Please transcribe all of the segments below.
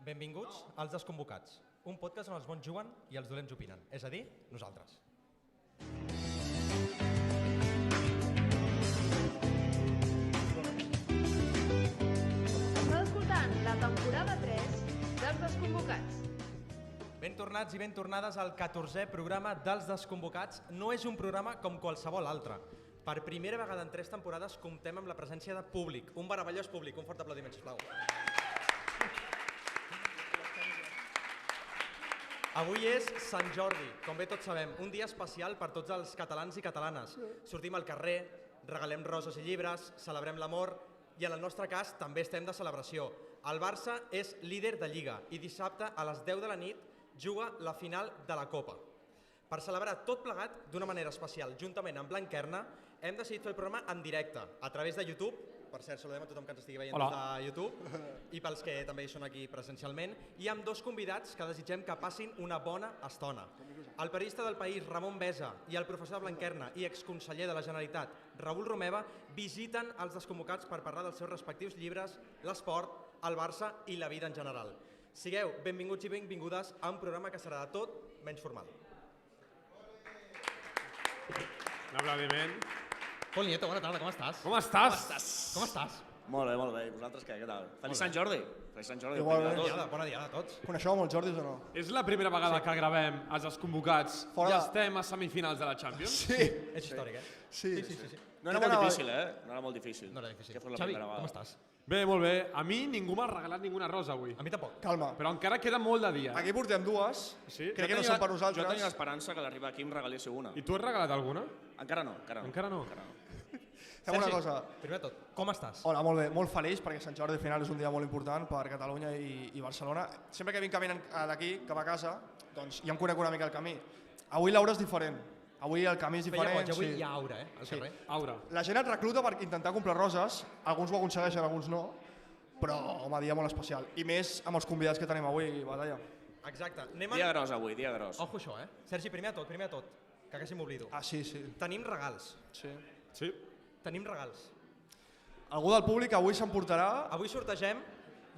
Benvinguts als Desconvocats, un podcast on els bons juguen i els dolents opinen, és a dir, nosaltres. Estàs escoltant la temporada 3 dels Desconvocats. Ben tornats i ben tornades al 14è programa dels Desconvocats. No és un programa com qualsevol altre. Per primera vegada en 3 temporades comptem amb la presència de públic, un meravellós públic, un fort aplaudiment, sisplau. Avui és Sant Jordi, com bé tots sabem, un dia especial per tots els catalans i catalanes. Sortim al carrer, regalem roses i llibres, celebrem l'amor i en el nostre cas també estem de celebració. El Barça és líder de Lliga i dissabte a les 10 de la nit juga la final de la Copa. Per celebrar tot plegat d'una manera especial, juntament amb Blanquerna, hem decidit fer el programa en directe, a través de YouTube. Per cert, saludem a tothom que ens estigui veient des de YouTube i pels que també hi són aquí presencialment. I amb dos convidats que desitgem que passin una bona estona. El periodista del País, Ramon Besa, i el professor de Blanquerna i exconseller de la Generalitat, Raül Romeva, visiten els Desconvocats per parlar dels seus respectius llibres, l'esport, el Barça i la vida en general. Sigueu benvinguts i benvingudes a un programa que serà de tot menys formal. Un aplaudiment. Pol Nieto, bona tarda, com estàs? Com estàs? Com estàs? Molt bé. I vosaltres què tal? Feliç Sant Jordi. Feliç Sant Jordi. Igualment. Bona diada a tots. Coneixeu molts Jordis o no? És la primera vegada que gravem els Desconvocats Fora i de- estem a semifinals de la Champions. Sí. És històric, eh? Sí. No era molt difícil, No era molt difícil. No era difícil. Que fos la Xavi, primera com vegada. estàs? Bé, molt bé. A mi ningú m'ha regalat ninguna rosa avui. A mi tampoc. Calma. Però encara queda molt de dia. Aquí portem dues. Sí? Crec que no són per nosaltres. Jo tenia l'esperança que l'arriba aquí em regaléssiu una. I tu has regalat alguna? Encara no. Encara no. Fem una cosa. Primer de tot, com estàs? Hola, molt bé. Molt feliç perquè Sant Jordi al final és un dia molt important per Catalunya i Barcelona. Sempre que vinc caminant d'aquí, cap a casa, doncs ja em conec una mica el camí. Avui l'aura és diferent. Avui el camí és Feia diferent. goig, avui sí. hi ha aura, al Sí. carrer. Aura. La gent et recluta per intentar comprar roses. Alguns ho aconsegueixen, alguns no. Però, home, dia molt especial. I més amb els convidats que tenim avui, Batalla. Exacte. Anem Dia gros avui, dia gros. Ojo això, eh? Sergi, primer de tot, que quasi m'oblido. Ah, sí. Tenim regals. Sí. Sí? Tenim regals. Algú del públic avui s'emportarà... Avui sortegem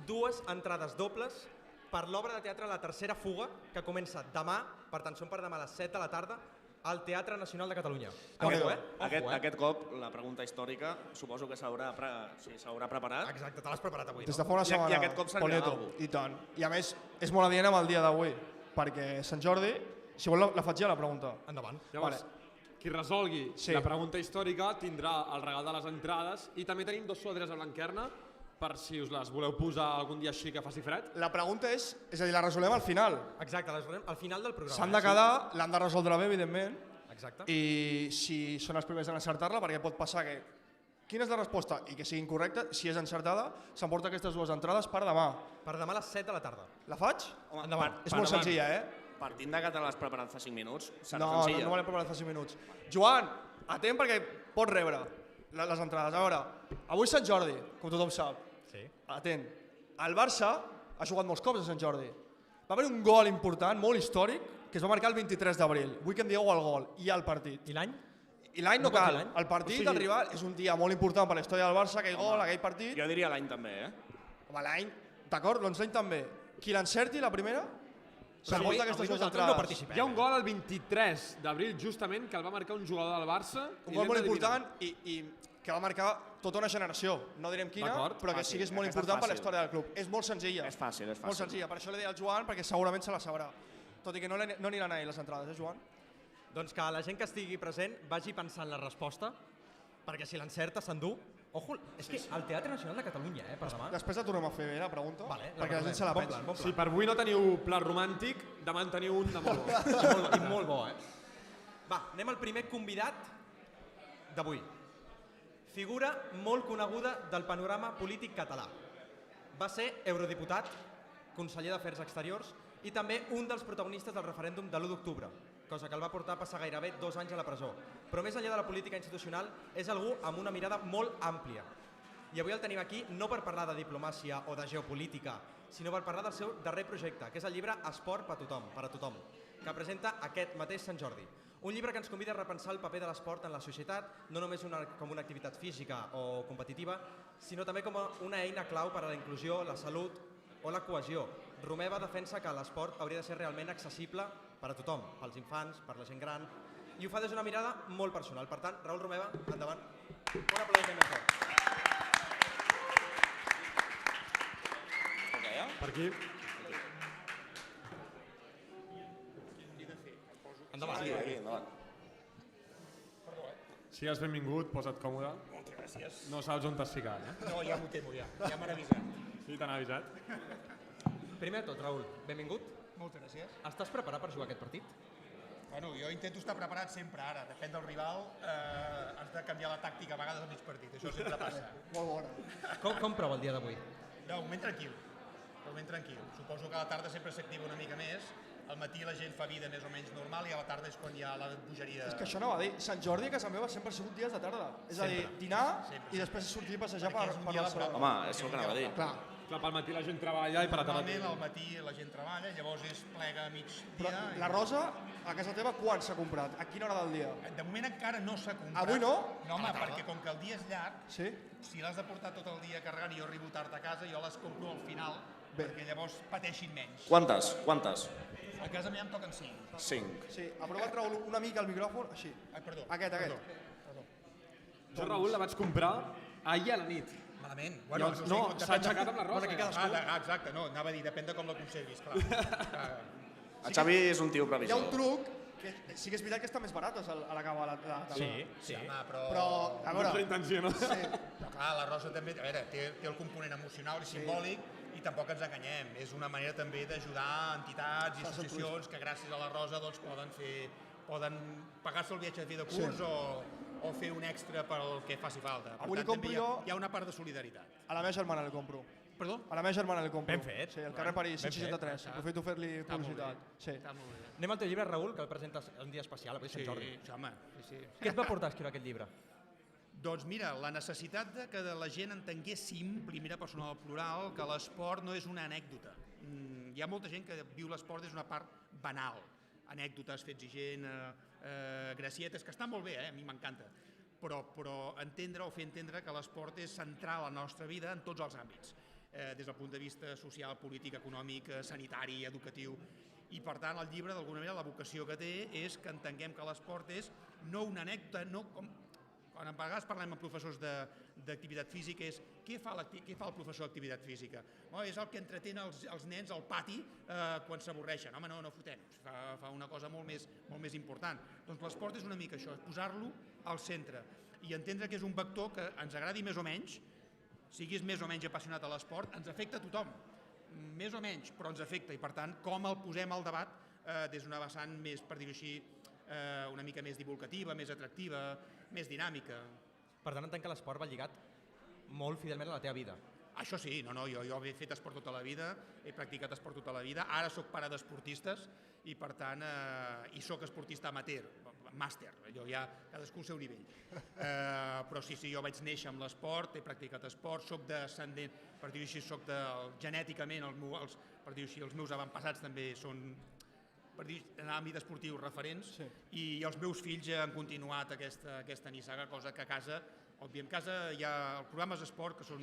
2 entrades dobles per l'obra de teatre La Tercera Fuga, que comença demà, per tant són per demà a les 7 de la tarda, al Teatre Nacional de Catalunya. Déu-n'hi-do. Ojo, Aquest cop, la pregunta històrica, suposo que s'haurà preparat. Exacte, te l'has preparat avui, Des de no? fa una setmana. I aquest cop servirà Pol Nieto. d'algú. I tant. I a més, és molt adient amb el dia d'avui, perquè Sant Jordi, si vol la faig ja la pregunta. Endavant. Llavors, qui resolgui Sí. la pregunta històrica tindrà el regal de les entrades i també tenim 2 suadres a Blanquerna per si us les voleu posar algun dia així que faci fred. La pregunta és a dir, la resolem al final. Exacte, les veurem al final del programa. S'han de quedar, l'han de resoldre bé, evidentment, Exacte. i si són els primers en encertar-la, perquè pot passar que... Quina és la resposta? I que sigui incorrecta, si és encertada, s'emporta aquestes 2 entrades per demà. Per demà a les 7 de la tarda. La faig? Home, Endavant. És molt senzilla, eh? Partint de que te l'has preparat fa 5 minuts, serà No senzilla. me l'he preparat fa 5 minuts. Joan, atent perquè pots rebre les entrades. A veure, avui Sant Jordi, com tothom sap. Sí. Atent. El Barça ha jugat molts cops a Sant Jordi. Va haver un gol important, molt històric, que es va marcar el 23 d'abril. Vull que em digueu el gol i el partit. I l'any? I l'any no No pot dir cal. l'any? El partit, O sigui- el rival, és un dia molt important per la història del Barça, aquell gol, aquell partit. Jo diria l'any també, Home, l'any, d'acord, doncs l'any també. Qui l'encerti, la primera, s'emporta aquestes avui 2 nosaltres entrades. no participem. Hi ha un gol el 23 d'abril justament que el va marcar un jugador del Barça. Un i gol l'hem molt d'eliminar. important i que va marcar tota una generació. No direm quina, D'acord. però que Fàcil, sí que és molt aquesta és important per la fàcil. història del club. És molt senzilla. És fàcil, és Molt fàcil. senzilla. Per això li deia al Joan, perquè segurament se la sabrà. Tot i que no aniran a ell les entrades, Joan? Doncs que la gent que estigui present vagi pensant la resposta, perquè si l'encerta s'endú. Ojo, és que al Teatre Nacional de Catalunya, per demà. Després la tornem a fer bé, la pregunta, Vale, perquè la gent se la bon pensi. plan, bon Si plan. per avui no teniu pla romàntic, demà en teniu un de molt bo. I molt bo, Va, anem al primer convidat d'avui. Figura molt coneguda del panorama polític català. Va ser eurodiputat, conseller d'Afers Exteriors i també un dels protagonistes del referèndum de l'1 d'octubre, cosa que el va portar a passar gairebé 2 anys a la presó. Però més enllà de la política institucional, és algú amb una mirada molt àmplia. I avui el tenim aquí no per parlar de diplomàcia o de geopolítica, sinó per parlar del seu darrer projecte, que és el llibre Esport per a tothom, que presenta aquest mateix Sant Jordi. Un llibre que ens convida a repensar el paper de l'esport en la societat, no només com una activitat física o competitiva, sinó també com una eina clau per a la inclusió, la salut o la cohesió, Romeva defensa que l'esport hauria de ser realment accessible per a tothom, pels infants, per la gent gran, i ho fa des d'una mirada molt personal. Per tant, Raül Romeva, endavant. Un aplaudiment ben fort. Per aquí. Endavant. Sigues benvingut, posa't còmode. Moltes gràcies. No saps on t'has ficat, eh? No, ja m'ho temo, ja m'han avisat. Sí, t'han avisat. Primer de tot, Raül, benvingut. Moltes gràcies. Estàs preparat per jugar aquest partit? Bueno, jo intento estar preparat sempre, ara. Depèn del rival, has de canviar la tàctica a vegades al mig partit, això sempre passa. Molt bona. Com prova el dia d'avui? No, un moment tranquil. Suposo que a la tarda sempre s'activa una mica més, al matí la gent fa vida més o menys normal i a la tarda és quan hi ha la bogeria. És que això no va dir, Sant Jordi a casa meva sempre ha sigut dies de tarda. És a dir, dinar i després sortir a passejar per Barcelona. Home, és el que anava a dir. Clar, pel matí la gent treballa i per la tarda... Normalment al matí la gent treballa, llavors és plega a mig Però dia. la rosa, a casa teva, quan s'ha comprat? A quina hora del dia? De moment encara no s'ha comprat. Avui no? No, home, perquè com que el dia és llarg, Sí? si l'has de portar tot el dia carregant i jo arribo tard a casa, jo les compro al final, perquè llavors pateixin menys. Quantes? A casa meva em toquen 5. 5. Sí. Ha provat Raül una mica el micròfon? Així. Ai, perdó. Aquest. Jo, Raül, la vaig comprar ahir a la nit. Malament. No, s'ha aixecat amb la rosa. Exacte, no, anava a dir, depèn de com l'aconseguis, clar. El Xavi és un tio Hi ha previsor. un truc, que sí que és veritat que està més barat a l'acabar la taula. Sí, home, Però, a No és la veure, intenció, no? Però clar, la rosa també, a veure, té el component emocional i simbòlic, i tampoc ens enganyem. És una manera també d'ajudar entitats i associacions que gràcies a la rosa doncs, poden pagar-se el viatge de fi de curs o fer un extra pel que faci falta. Per Avui li tant, compro també jo- hi ha una part de solidaritat. a la meva germana li compro. Perdó? A la meva germana li compro. Ben fet. Sí, al carrer París, Ben fet. 163. Aprofito a fer-li Està molt publicitat. bé. Sí. Està molt bé. Anem al teu llibre, Raül, que el presentes un dia especial, avui Sant Jordi. Sí, home, sí. Què et va portar a escriure aquest llibre? Doncs mira, la necessitat de que la gent entenguéssim, primera persona del plural, que l'esport no és una anècdota. Hi ha molta gent que viu l'esport des d'una part banal. Anècdotes, fets i gent, gracietes, que està molt bé, a mi m'encanta. Però entendre o fer entendre que l'esport és central a la nostra vida en tots els àmbits, des del punt de vista social, polític, econòmic, sanitari, educatiu. I per tant el llibre, d'alguna manera, la vocació que té és que entenguem que l'esport és no una anècdota, no com... Quan a vegades parlem amb professors d'activitat física és què fa el professor d'activitat física? És el que entretén els nens al pati quan s'avorreixen. Home, no fotem, fa una cosa molt més important. Doncs l'esport és una mica això, posar-lo al centre i entendre que és un vector que ens agradi més o menys, siguis més o menys apassionat a l'esport, ens afecta a tothom, més o menys, però ens afecta i per tant com el posem al debat des d'una vessant més, per dir-ho així, una mica més divulgativa, més atractiva, més dinàmica. Per tant, entenc que l'esport va lligat molt fidelment a la teva vida. Això sí, jo he fet esport tota la vida, he practicat esport tota la vida, ara sóc pare d'esportistes i per tant, i sóc esportista amateur, màster, jo ja cadascú al seu nivell. Però sí, jo vaig néixer amb l'esport, he practicat esport, sóc descendent, per dir-ho així, genèticament, per dir-ho així, els meus avantpassats també són en l'àmbit esportiu referents i els meus fills han continuat aquesta nissaga, cosa que a casa, òbviament, a casa hi ha els programes d'esport que són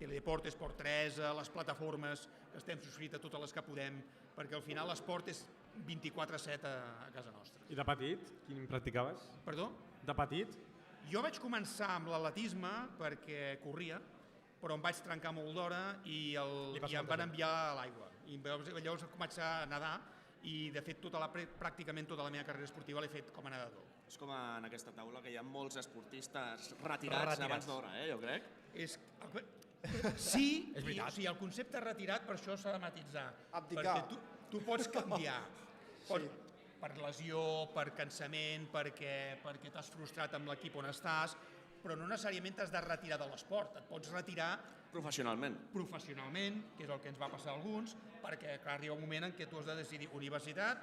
Teledeport, Esport 3, les plataformes que estem subscrits a totes les que podem, perquè al final l'esport és 24/7 a casa nostra. I de petit, quin practicaves? Perdó? De petit? Jo vaig començar amb l'atletisme perquè corria, però em vaig trencar molt d'hora i em van enviar a l'aigua. I llavors vaig començar a nedar i de fet pràcticament tota la meva carrera esportiva l'he fet com a nedador. És com en aquesta taula que hi ha molts esportistes retirats abans d'hora, jo crec. Sí, el concepte retirat per això s'ha de matisar. Abdicar. Perquè tu pots canviar. Per lesió, per cansament, perquè t'has frustrat amb l'equip on estàs, però no necessàriament t'has de retirar de l'esport. Et pots retirar professionalment, que és el que ens va passar a alguns, perquè clar, arriba un moment en què tu has de decidir universitat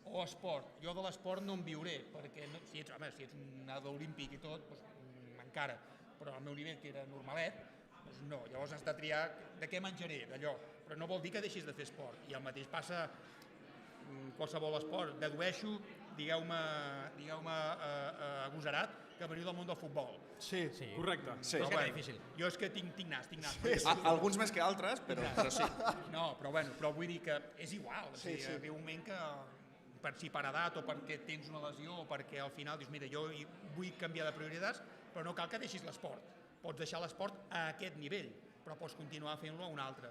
o esport. Jo de l'esport no en viuré, perquè si ets un nedador olímpic i tot, doncs, encara, però al meu nivell, que era normalet, doncs no, llavors has de triar de què menjaré, d'allò, però no vol dir que deixis de fer esport. I el mateix passa en qualsevol esport. Dedueixo, digueu-me agosarat, que veniu del món del futbol. Sí. Correcte. Sí. És que és difícil. Jo és que tinc nas. Alguns més que altres, però sí. No, però vull dir que és igual. Sí. Arriba un moment que si per edat o perquè tens una lesió o perquè al final dius, mira, jo vull canviar de prioritats, però no cal que deixis l'esport. Pots deixar l'esport a aquest nivell, però pots continuar fent-lo a un altre.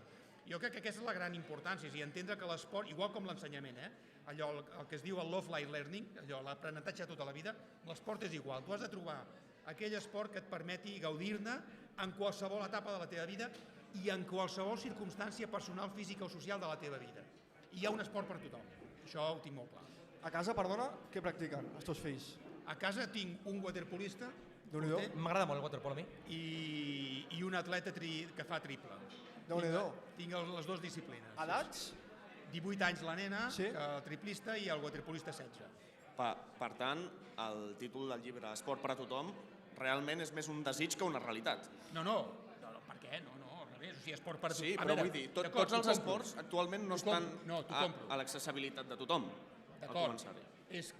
Jo crec que aquesta és la gran importància, és entendre que l'esport, igual com l'ensenyament, allò el que es diu el lifelong learning, allò l'aprenentatge tota la vida, l'esport és igual. Tu has de trobar aquell esport que et permeti gaudir-ne en qualsevol etapa de la teva vida i en qualsevol circumstància personal, física o social de la teva vida. I hi ha un esport per tothom. Això ho tinc molt clar. A casa, perdona, què practiquen els teus fills? A casa tinc un waterpolista Déu-n'hi-do. M'agrada molt el waterpolo a mi. i un atleta que fa triple. Déu-n'hi-do. Tinc les dues disciplines. Edats? 18 anys la nena, Sí. el triplista, i el waterpolista 16. Per tant, el títol del llibre Esport per a tothom realment és més un desig que una realitat. No, per què? No, al revés. O sigui, esport per a tothom. Sí, A però veure, vull dir, d'acord, tots els t'ho compro. esports actualment no T'ho estan compro. No, t'ho compro. a l'accessibilitat de tothom. Al D'acord, començar-hi.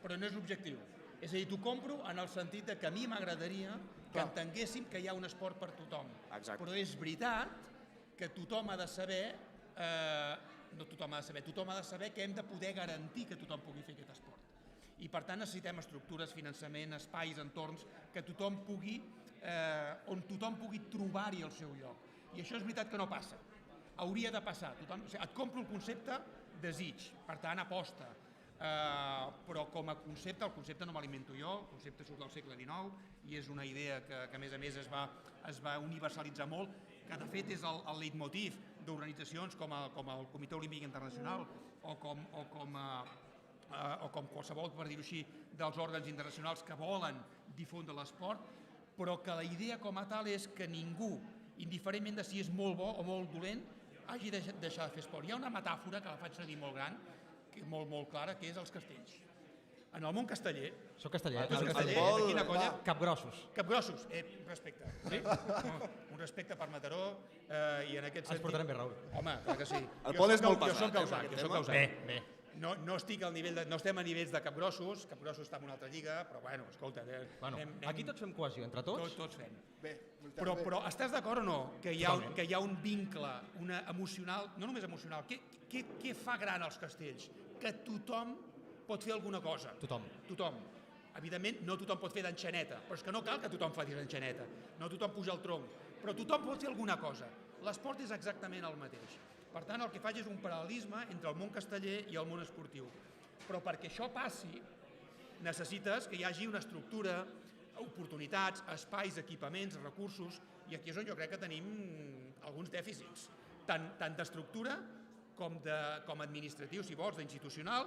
però no és l'objectiu. És a dir, t'ho compro en el sentit de que a mi m'agradaria que entenguéssim que hi ha un esport per tothom. Exacte. Però és veritat que tothom ha de saber, tothom ha de saber que hem de poder garantir que tothom pugui fer aquest esport. I per tant necessitem estructures, finançament, espais, entorns, que tothom pugui, on tothom pugui trobar-hi el seu lloc. I això és veritat que no passa. Hauria de passar. Et compro el concepte desig, per tant aposta, però com a concepte, el concepte no m'alimento jo, el concepte surt del segle XIX i és una idea que a més es va universalitzar molt, que de fet és el leitmotiv d'organitzacions com el Comitè Olímpic Internacional o com qualsevol, per dir-ho així, dels òrgans internacionals que volen difondre l'esport, però que la idea com a tal és que ningú, indiferentment de si és molt bo o molt dolent, hagi de deixar de fer esport. Hi ha una metàfora que la faig servir molt gran, molt clara, que és els castells. En el món casteller... Soc casteller. Tu ets soc casteller, casteller. de quina colla? Capgrossos. Capgrossos, un respecte. Sí? Un respecte per Mataró i en aquest sentit... Ens portarem bé, Raül. Home, clar que sí. El pol és molt pesat, Jo soc causant, aquest jo soc tema. causant. Bé. No estic al nivell no estem a nivells de Capgrossos està en una altra lliga, però bueno, escolta... Aquí tots fem cohesió, entre tots. Tots fem. Bé. Però estàs d'acord o no que hi ha un vincle emocional, no només emocional, què fa gran els castells? Que tothom pot fer alguna cosa. Tothom. Evidentment, no tothom pot fer d'enxaneta, però és que no cal que tothom faci d'enxaneta. No tothom puja al tronc, però tothom pot fer alguna cosa. L'esport és exactament el mateix. Per tant, el que faig és un paral·lelisme entre el món casteller i el món esportiu. Però perquè això passi, necessites que hi hagi una estructura, oportunitats, espais, equipaments, recursos, i aquí és on jo crec que tenim alguns dèficits, tant d'estructura com administratiu, si vols, d'institucional,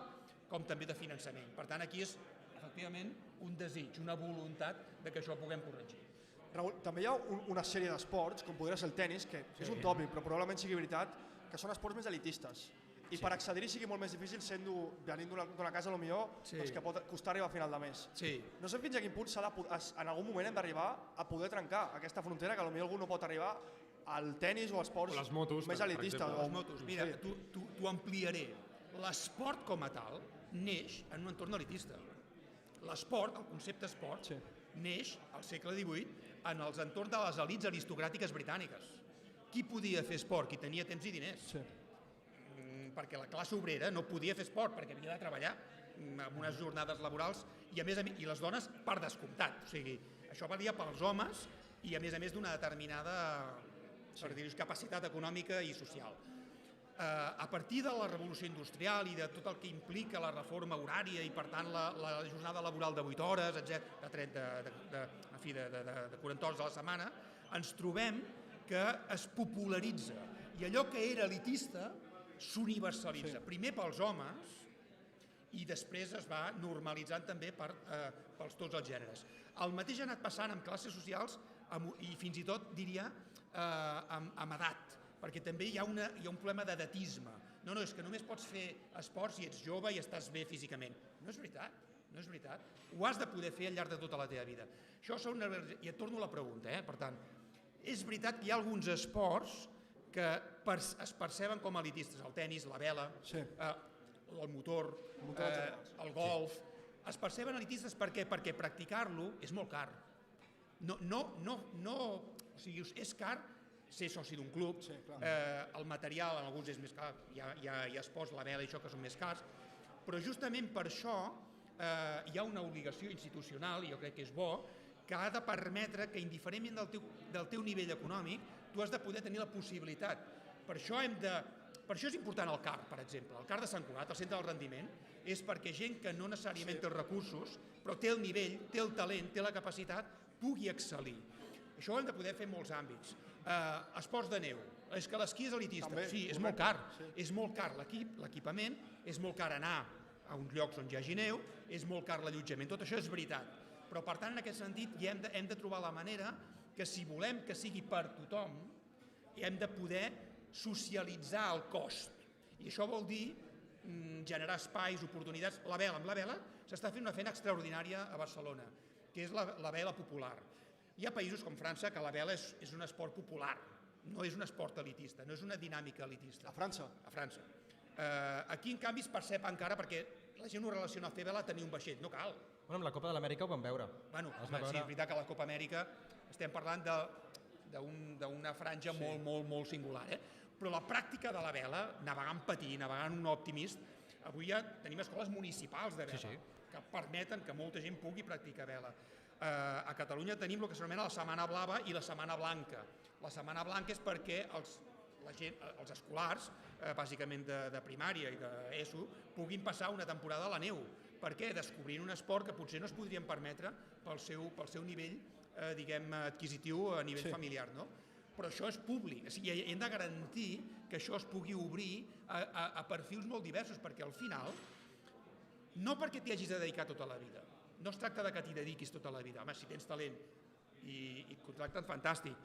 com també de finançament. Per tant, aquí és, efectivament, un desig, una voluntat de que això ho puguem corregir. Raül, també hi ha una sèrie d'esports, com podria ser el tennis, que és un tòpic, però probablement sigui veritat, que són esports més elitistes. I per accedir-hi sigui molt més difícil venint d'una casa, potser, que pot costar arribar a final de mes. No sé fins a quin punt en algun moment hem d'arribar a poder trencar aquesta frontera, que potser algú no pot arribar al tennis o a esports més elitistes. Les motos, mira, t'ho ampliaré. L'esport com a tal neix en un entorn elitista. L'esport, el concepte esport, neix al segle XVIII en els entorns de les elits aristocràtiques britàniques. Qui podia fer esport? Qui tenia temps i diners. Perquè la classe obrera no podia fer esport, perquè havia de treballar amb unes jornades laborals i les dones per descomptat. O sigui, això valia pels homes i a més d'una determinada capacitat econòmica i social. A partir de la revolució industrial i de tot el que implica la reforma horària i per tant la jornada laboral de 8 hores, de 40 hores a la setmana, ens trobem que es popularitza i allò que era elitista s'universalitza, primer pels homes i després es va normalitzant també pels tots els gèneres. El mateix ha anat passant amb classes socials i fins i tot diria amb edat, perquè també hi ha un problema d'edatisme. No, és que només pots fer esport si ets jove i estàs bé físicament. No és veritat. Ho has de poder fer al llarg de tota la teva vida. I et torno a la pregunta, per tant, és veritat que hi ha alguns esports que es perceben com elitistes, el tennis, la vela, el motor, el golf, es perceben elitistes perquè practicar-lo és molt car. o sigui, és car ser soci d'un club, el material en alguns és més car, hi ha esports, la vela i això que són més cars, però justament per això hi ha una obligació institucional, i jo crec que és bo, que ha de permetre que, indiferentment del teu nivell econòmic, tu has de poder tenir la possibilitat. Per això és important el CAR, per exemple. El CAR de Sant Cugat, el centre del rendiment, és perquè gent que no necessàriament té els recursos, però té el nivell, té el talent, té la capacitat, pugui excel·lir. Això ho hem de poder fer en molts àmbits. Esports de neu. És que l'esquí és elitista. Sí, és molt car. És molt car l'equipament, és molt car anar a uns llocs on hi hagi neu, és molt car l'allotjament, tot això és veritat. Però, per tant, en aquest sentit, hem de trobar la manera que, si volem que sigui per tothom, hem de poder socialitzar el cost. I això vol dir generar espais, oportunitats. Amb la vela s'està fent una feina extraordinària a Barcelona, que és la vela popular. Hi ha països com França que la vela és un esport popular, no és un esport elitista, no és una dinàmica elitista. A França? A França. Aquí, en canvi, es percep encara perquè la gent ho relaciona a fer vela a tenir un vaixell. No cal. Bueno, amb la Copa de l'Amèrica ho vam veure. Bueno, sí, és veritat que a la Copa Amèrica estem parlant d'una franja molt singular. Però la pràctica de la vela, navegant patí, navegant un Optimist, avui ja tenim escoles municipals de vela que permeten que molta gent pugui practicar vela. A Catalunya tenim el que s'anomena la Setmana Blava i la Setmana Blanca. La Setmana Blanca és perquè els escolars, bàsicament de primària i d'ESO, puguin passar una temporada a la neu. Per què? Descobrint un esport que potser no es podrien permetre pel seu nivell, diguem, adquisitiu a nivell familiar, no? Però això és públic, o sigui, hem de garantir que això es pugui obrir a perfils molt diversos, perquè al final, no perquè t'hi hagis de dedicar tota la vida, no es tracta que t'hi dediquis tota la vida, home, si tens talent i et contracten, fantàstic,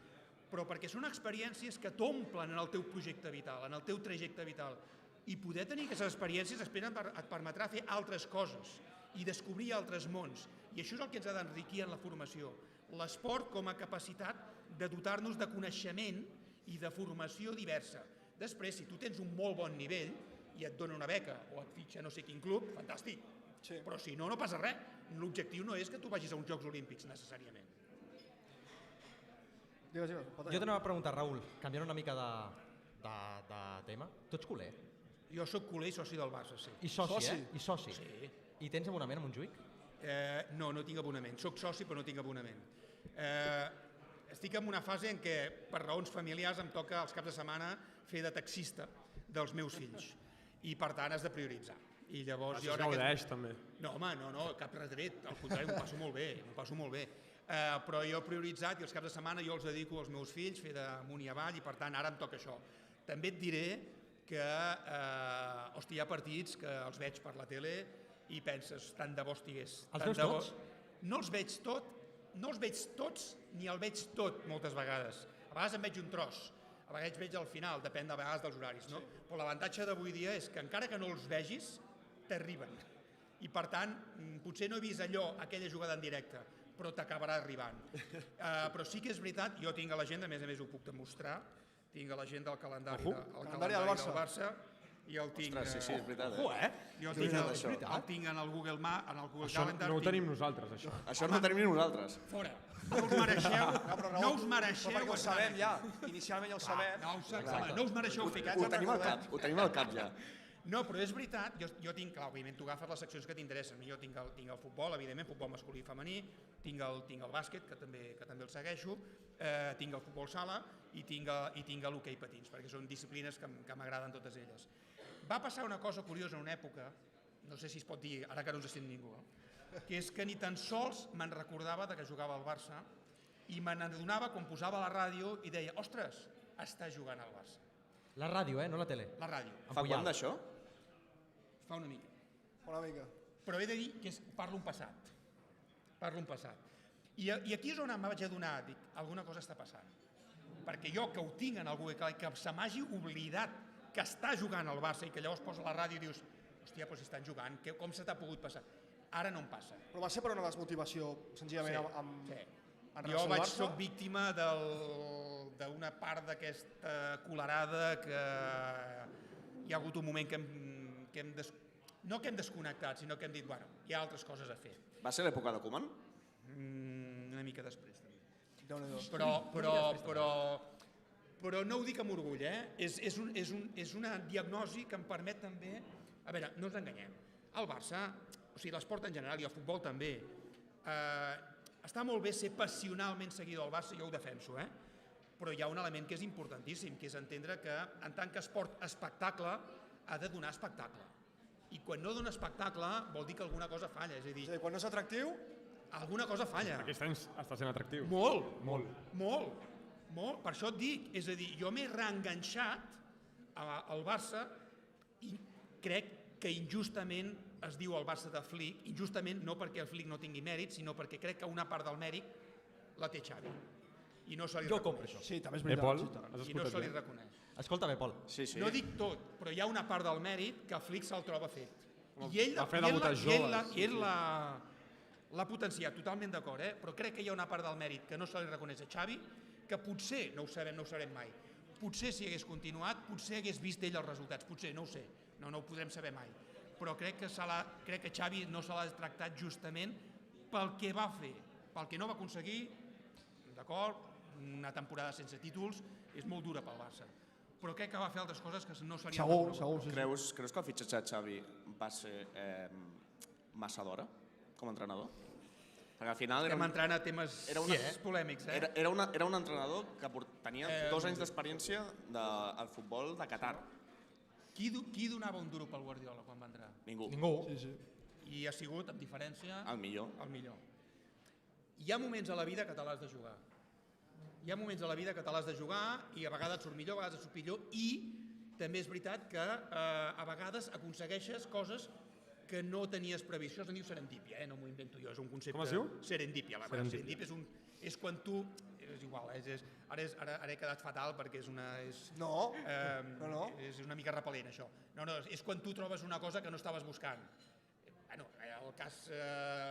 però perquè són experiències que t'omplen en el teu projecte vital, en el teu trajecte vital, i poder tenir aquestes experiències et permetrà fer altres coses i descobrir altres mons, i això és el que ens ha d'enriquir en la formació. L'esport com a capacitat de dotar-nos de coneixement i de formació diversa. Després, si tu tens un molt bon nivell i et dona una beca o et fitxa no sé quin club, fantàstic. Però si no, no passa res. L'objectiu no és que tu vagis a uns Jocs Olímpics, necessàriament. Jo t'anava a preguntar, Raül, canviant una mica de tema. Tu ets culer? Jo soc culer i soci del Barça, sí. I soci, I soci? Sí. I tens abonament a Montjuïc? No tinc abonament. Soc soci però no tinc abonament. Estic en una fase en què, per raons familiars, em toca els caps de setmana fer de taxista dels meus fills. I, per tant, has de prioritzar. I llavors... Això es gaudeix, també. No, home, no, cap retret. Al contrari, m'ho passo molt bé. Però jo he prioritzat i els caps de setmana jo els dedico als meus fills, fer d'amunt i avall, i, per tant, ara em toca això. També et diré que, hi ha partits que els veig per la tele i penses, tant de bo estigués. Els veus tots? No els veig tots, ni el veig tot, moltes vegades. A vegades en veig un tros, a vegades veig al final, depèn de vegades dels horaris, no? Però l'avantatge d'avui dia és que encara que no els vegis, t'arriben. I per tant, potser no he vist aquella jugada en directe, però t'acabarà arribant. Però sí que és veritat, jo tinc a l'agenda, a més ho puc demostrar, tinc a l'agenda el calendari del Barça, i el tinc... Ostres, sí, és veritat. Jo el tinc en el Google Calendar. No ho tenim nosaltres, això. Això no ho tenim nosaltres. Fora. No us mereixeu... Perquè ho sabem ja. Inicialment ja ho sabem. No us mereixeu ficar-nos. Ho tenim al cap ja. No, però és veritat, jo tinc, clar, òbviament tu agafes les seccions que t'interessen. Jo tinc el futbol, evidentment, futbol masculí i femení, tinc el bàsquet, que també el segueixo, tinc el futbol sala i tinc l'hoquei patins, perquè són disciplines que m'agraden totes elles. Va passar una cosa curiosa en una època, no sé si es pot dir, ara que no ens sent ningú, que és que ni tan sols me'n recordava que jugava al Barça i me n'adonava quan posava la ràdio i deia, ostres, està jugant al Barça. La ràdio, no la tele. La ràdio. Fa quant d'això? Fa una mica. Una mica. Però he de dir que parlo en passat. I aquí és on em vaig adonar, dic, alguna cosa està passant. Perquè jo, que ho tinc en algú, que se m'hagi oblidat que està jugant al Barça i que llavors posa la ràdio i dius, hòstia, però si estan jugant, com se t'ha pogut passar? Ara no em passa. Però va ser per una desmotivació, senzillament, amb jo soc víctima d'una part d'aquesta colerada que hi ha hagut un moment que no que hem desconnectat, sinó que hem dit, bueno, hi ha altres coses a fer. Va ser l'època de Koeman? Una mica després, també. Però no ho dic amb orgull, és una diagnosi que em permet també... A veure, no ens enganyem. El Barça, o sigui, l'esport en general i el futbol també, està molt bé ser passionalment seguidor del Barça, jo ho defenso, però hi ha un element que és importantíssim, que és entendre que en tant que esport espectacle ha de donar espectacle. I quan no dona espectacle vol dir que alguna cosa falla, és a dir, Quan no és atractiu, alguna cosa falla. Aquest any està sent atractiu. Molt. Per això et dic, és a dir, jo m'he reenganxat al Barça i crec que injustament es diu el Barça de Flick, injustament no perquè el Flick no tingui mèrit, sinó perquè crec que una part del mèrit la té Xavi. I no se li Jo reconeix. compro això. sí, també és Pol, veritat. has I no escoltat se li bé? reconeix. Escolta bé, Pol. Sí, sí. No dic tot, però hi ha una part del mèrit que Flick se'l troba fet. I ell Va fer debutar joves. l'ha potenciat, totalment d'acord, però crec que hi ha una part del mèrit que no se li reconeix a Xavi, que potser, no ho sabem, no ho sabrem mai, potser si hagués continuat, potser hagués vist ell els resultats, potser, no ho sé, no ho podrem saber mai, però crec que Xavi no se l'ha tractat justament pel que va fer, pel que no va aconseguir, d'acord, una temporada sense títols, és molt dura pel Barça, però crec que va fer altres coses que no serien... Segur, sí. Creus que el fitxatge de Xavi va ser massa d'hora com a entrenador? Perquè al final Estem entrant a temes polèmics, era un entrenador que tenia 2 anys d'experiència al futbol de Qatar. Qui donava un duro pel Guardiola quan va entrar? Ningú. I ha sigut, amb diferència, El millor. el millor. Hi ha moments a la vida que te l'has de jugar. Hi ha moments a la vida que te l'has de jugar i a vegades surt millor, a vegades surt pitjor i també és veritat que a vegades aconsegueixes coses que no tenies previsió. Això es diu serendípia, no m'ho invento jo, és un concepte... Com es diu? Serendípia. Serendípia és quan tu... És igual, ara he quedat fatal perquè és una... No. És una mica repel·lent, això. No, és quan tu trobes una cosa que no estaves buscant. Bueno, el cas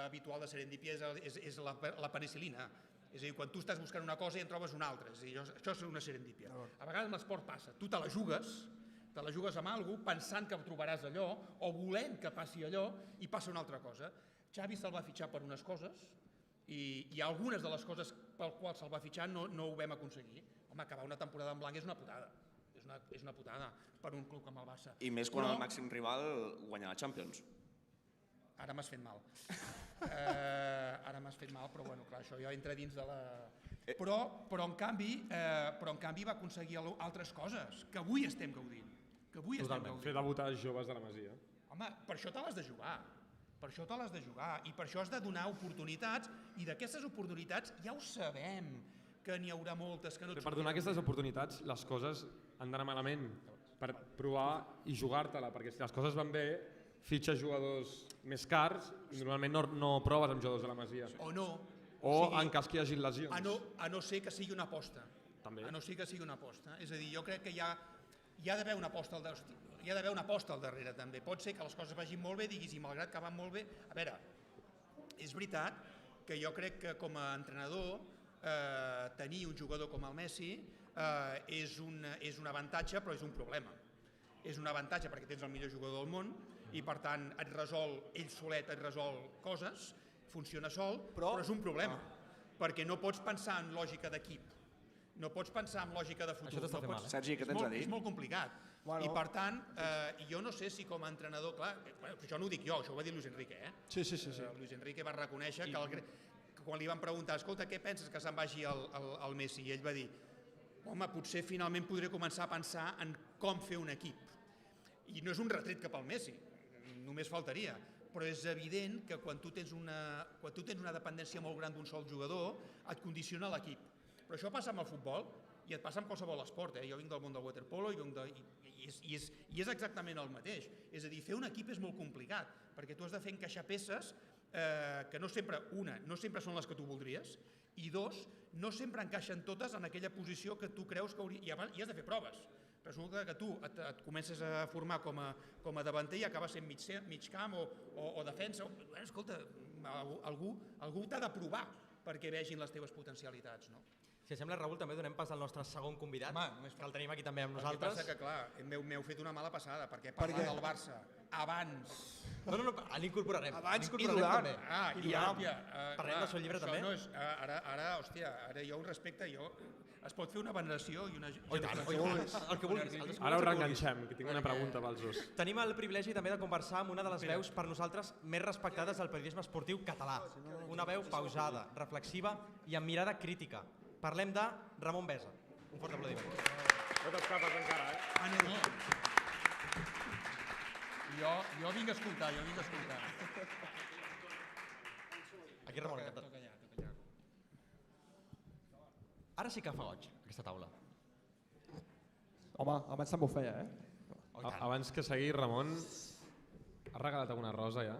habitual de serendípia és la penicil·lina. És a dir, quan tu estàs buscant una cosa i en trobes una altra. És a dir, això és una serendípia. A vegades amb l'esport passa. Tu te la jugues amb algú pensant que trobaràs allò o volent que passi allò i passa una altra cosa. Xavi se'l va fitxar per unes coses i algunes de les coses pel qual se'l va fitxar no ho vam aconseguir. Home, acabar una temporada en blanc és una putada. És una putada per un club com el Barça. I més quan el màxim rival guanya la Champions. Ara m'has fet mal. Però bueno, clar, això ja entra dins de la... Però en canvi va aconseguir altres coses que avui estem gaudint. Fer debutar joves de la Masia. Home, per això te l'has de jugar. I per això has de donar oportunitats i d'aquestes oportunitats ja ho sabem que n'hi haurà moltes que no... Per donar aquestes oportunitats les coses han d'anar malament per provar i jugar-te-la, perquè si les coses van bé fitxes jugadors més cars i normalment no proves amb jugadors de la Masia. O no. O en cas que hi hagi lesions. A no ser que sigui una aposta. També. A no ser que sigui una aposta. És a dir, jo crec que hi ha d'haver una aposta al darrere també. Pot ser que les coses vagin molt bé, diguis, i malgrat que van molt bé... A veure, és veritat que jo crec que com a entrenador tenir un jugador com el Messi és un avantatge, però és un problema. És un avantatge perquè tens el millor jugador del món i per tant ell solet et resol coses, funciona sol, però és un problema, perquè no pots pensar en lògica d'equip, no pots pensar en lògica de futur. Això t'està fent mal, Sergi, què tens a dir? És molt complicat. I per tant, jo no sé si com a entrenador, clar, això no ho dic jo, això ho va dir Luis Enrique, Sí. Luis Enrique va reconèixer que quan li van preguntar, escolta, què penses que se'n vagi el Messi? I ell va dir, home, potser finalment podré començar a pensar en com fer un equip. I no és un retret cap al Messi, només faltaria, però és evident que quan tu tens una dependència molt gran d'un sol jugador, et condiciona l'equip. Però això passa amb el futbol i et passa amb qualsevol esport. Jo vinc del món del waterpolo i és exactament el mateix. És a dir, fer un equip és molt complicat, perquè tu has de fer encaixar peces que no sempre són les que tu voldries, i dos, no sempre encaixen totes en aquella posició que tu creus que hauria... I has de fer proves. Resulta que tu et comences a formar com a davanter i acabes sent mig camp o defensa. Escolta, algú t'ha de provar perquè vegin les teves potencialitats. Si et sembla, Raül, també donem pas al nostre segon convidat, que el tenim aquí també amb El que nosaltres. passa que, clar, m'heu fet una mala passada, perquè parlar del Barça abans... No, l'incorporarem. Abans i L'incorporarem durant. també. I hòstia... Parlem del seu llibre també? No és, ara jo un respecte, es pot fer una veneració i una... Oh, i tant, el que vulguis. Ara ho reenganxem, que tinc una pregunta pels dos. Tenim el privilegi també de conversar amb una de les veus per nosaltres més respectades del periodisme esportiu català. Una veu pausada, reflexiva i amb mirada crítica. Parlem de Ramon Besa. Un fort aplaudiment. No t'escapes encara, eh? Ah, no. Jo vinc a escoltar, Aquí, Ramon, encantat. Toca allà. Ara sí que fa goig, aquesta taula. Home, abans també ho feia, Abans que seguir, Ramon, has regalat alguna rosa ja?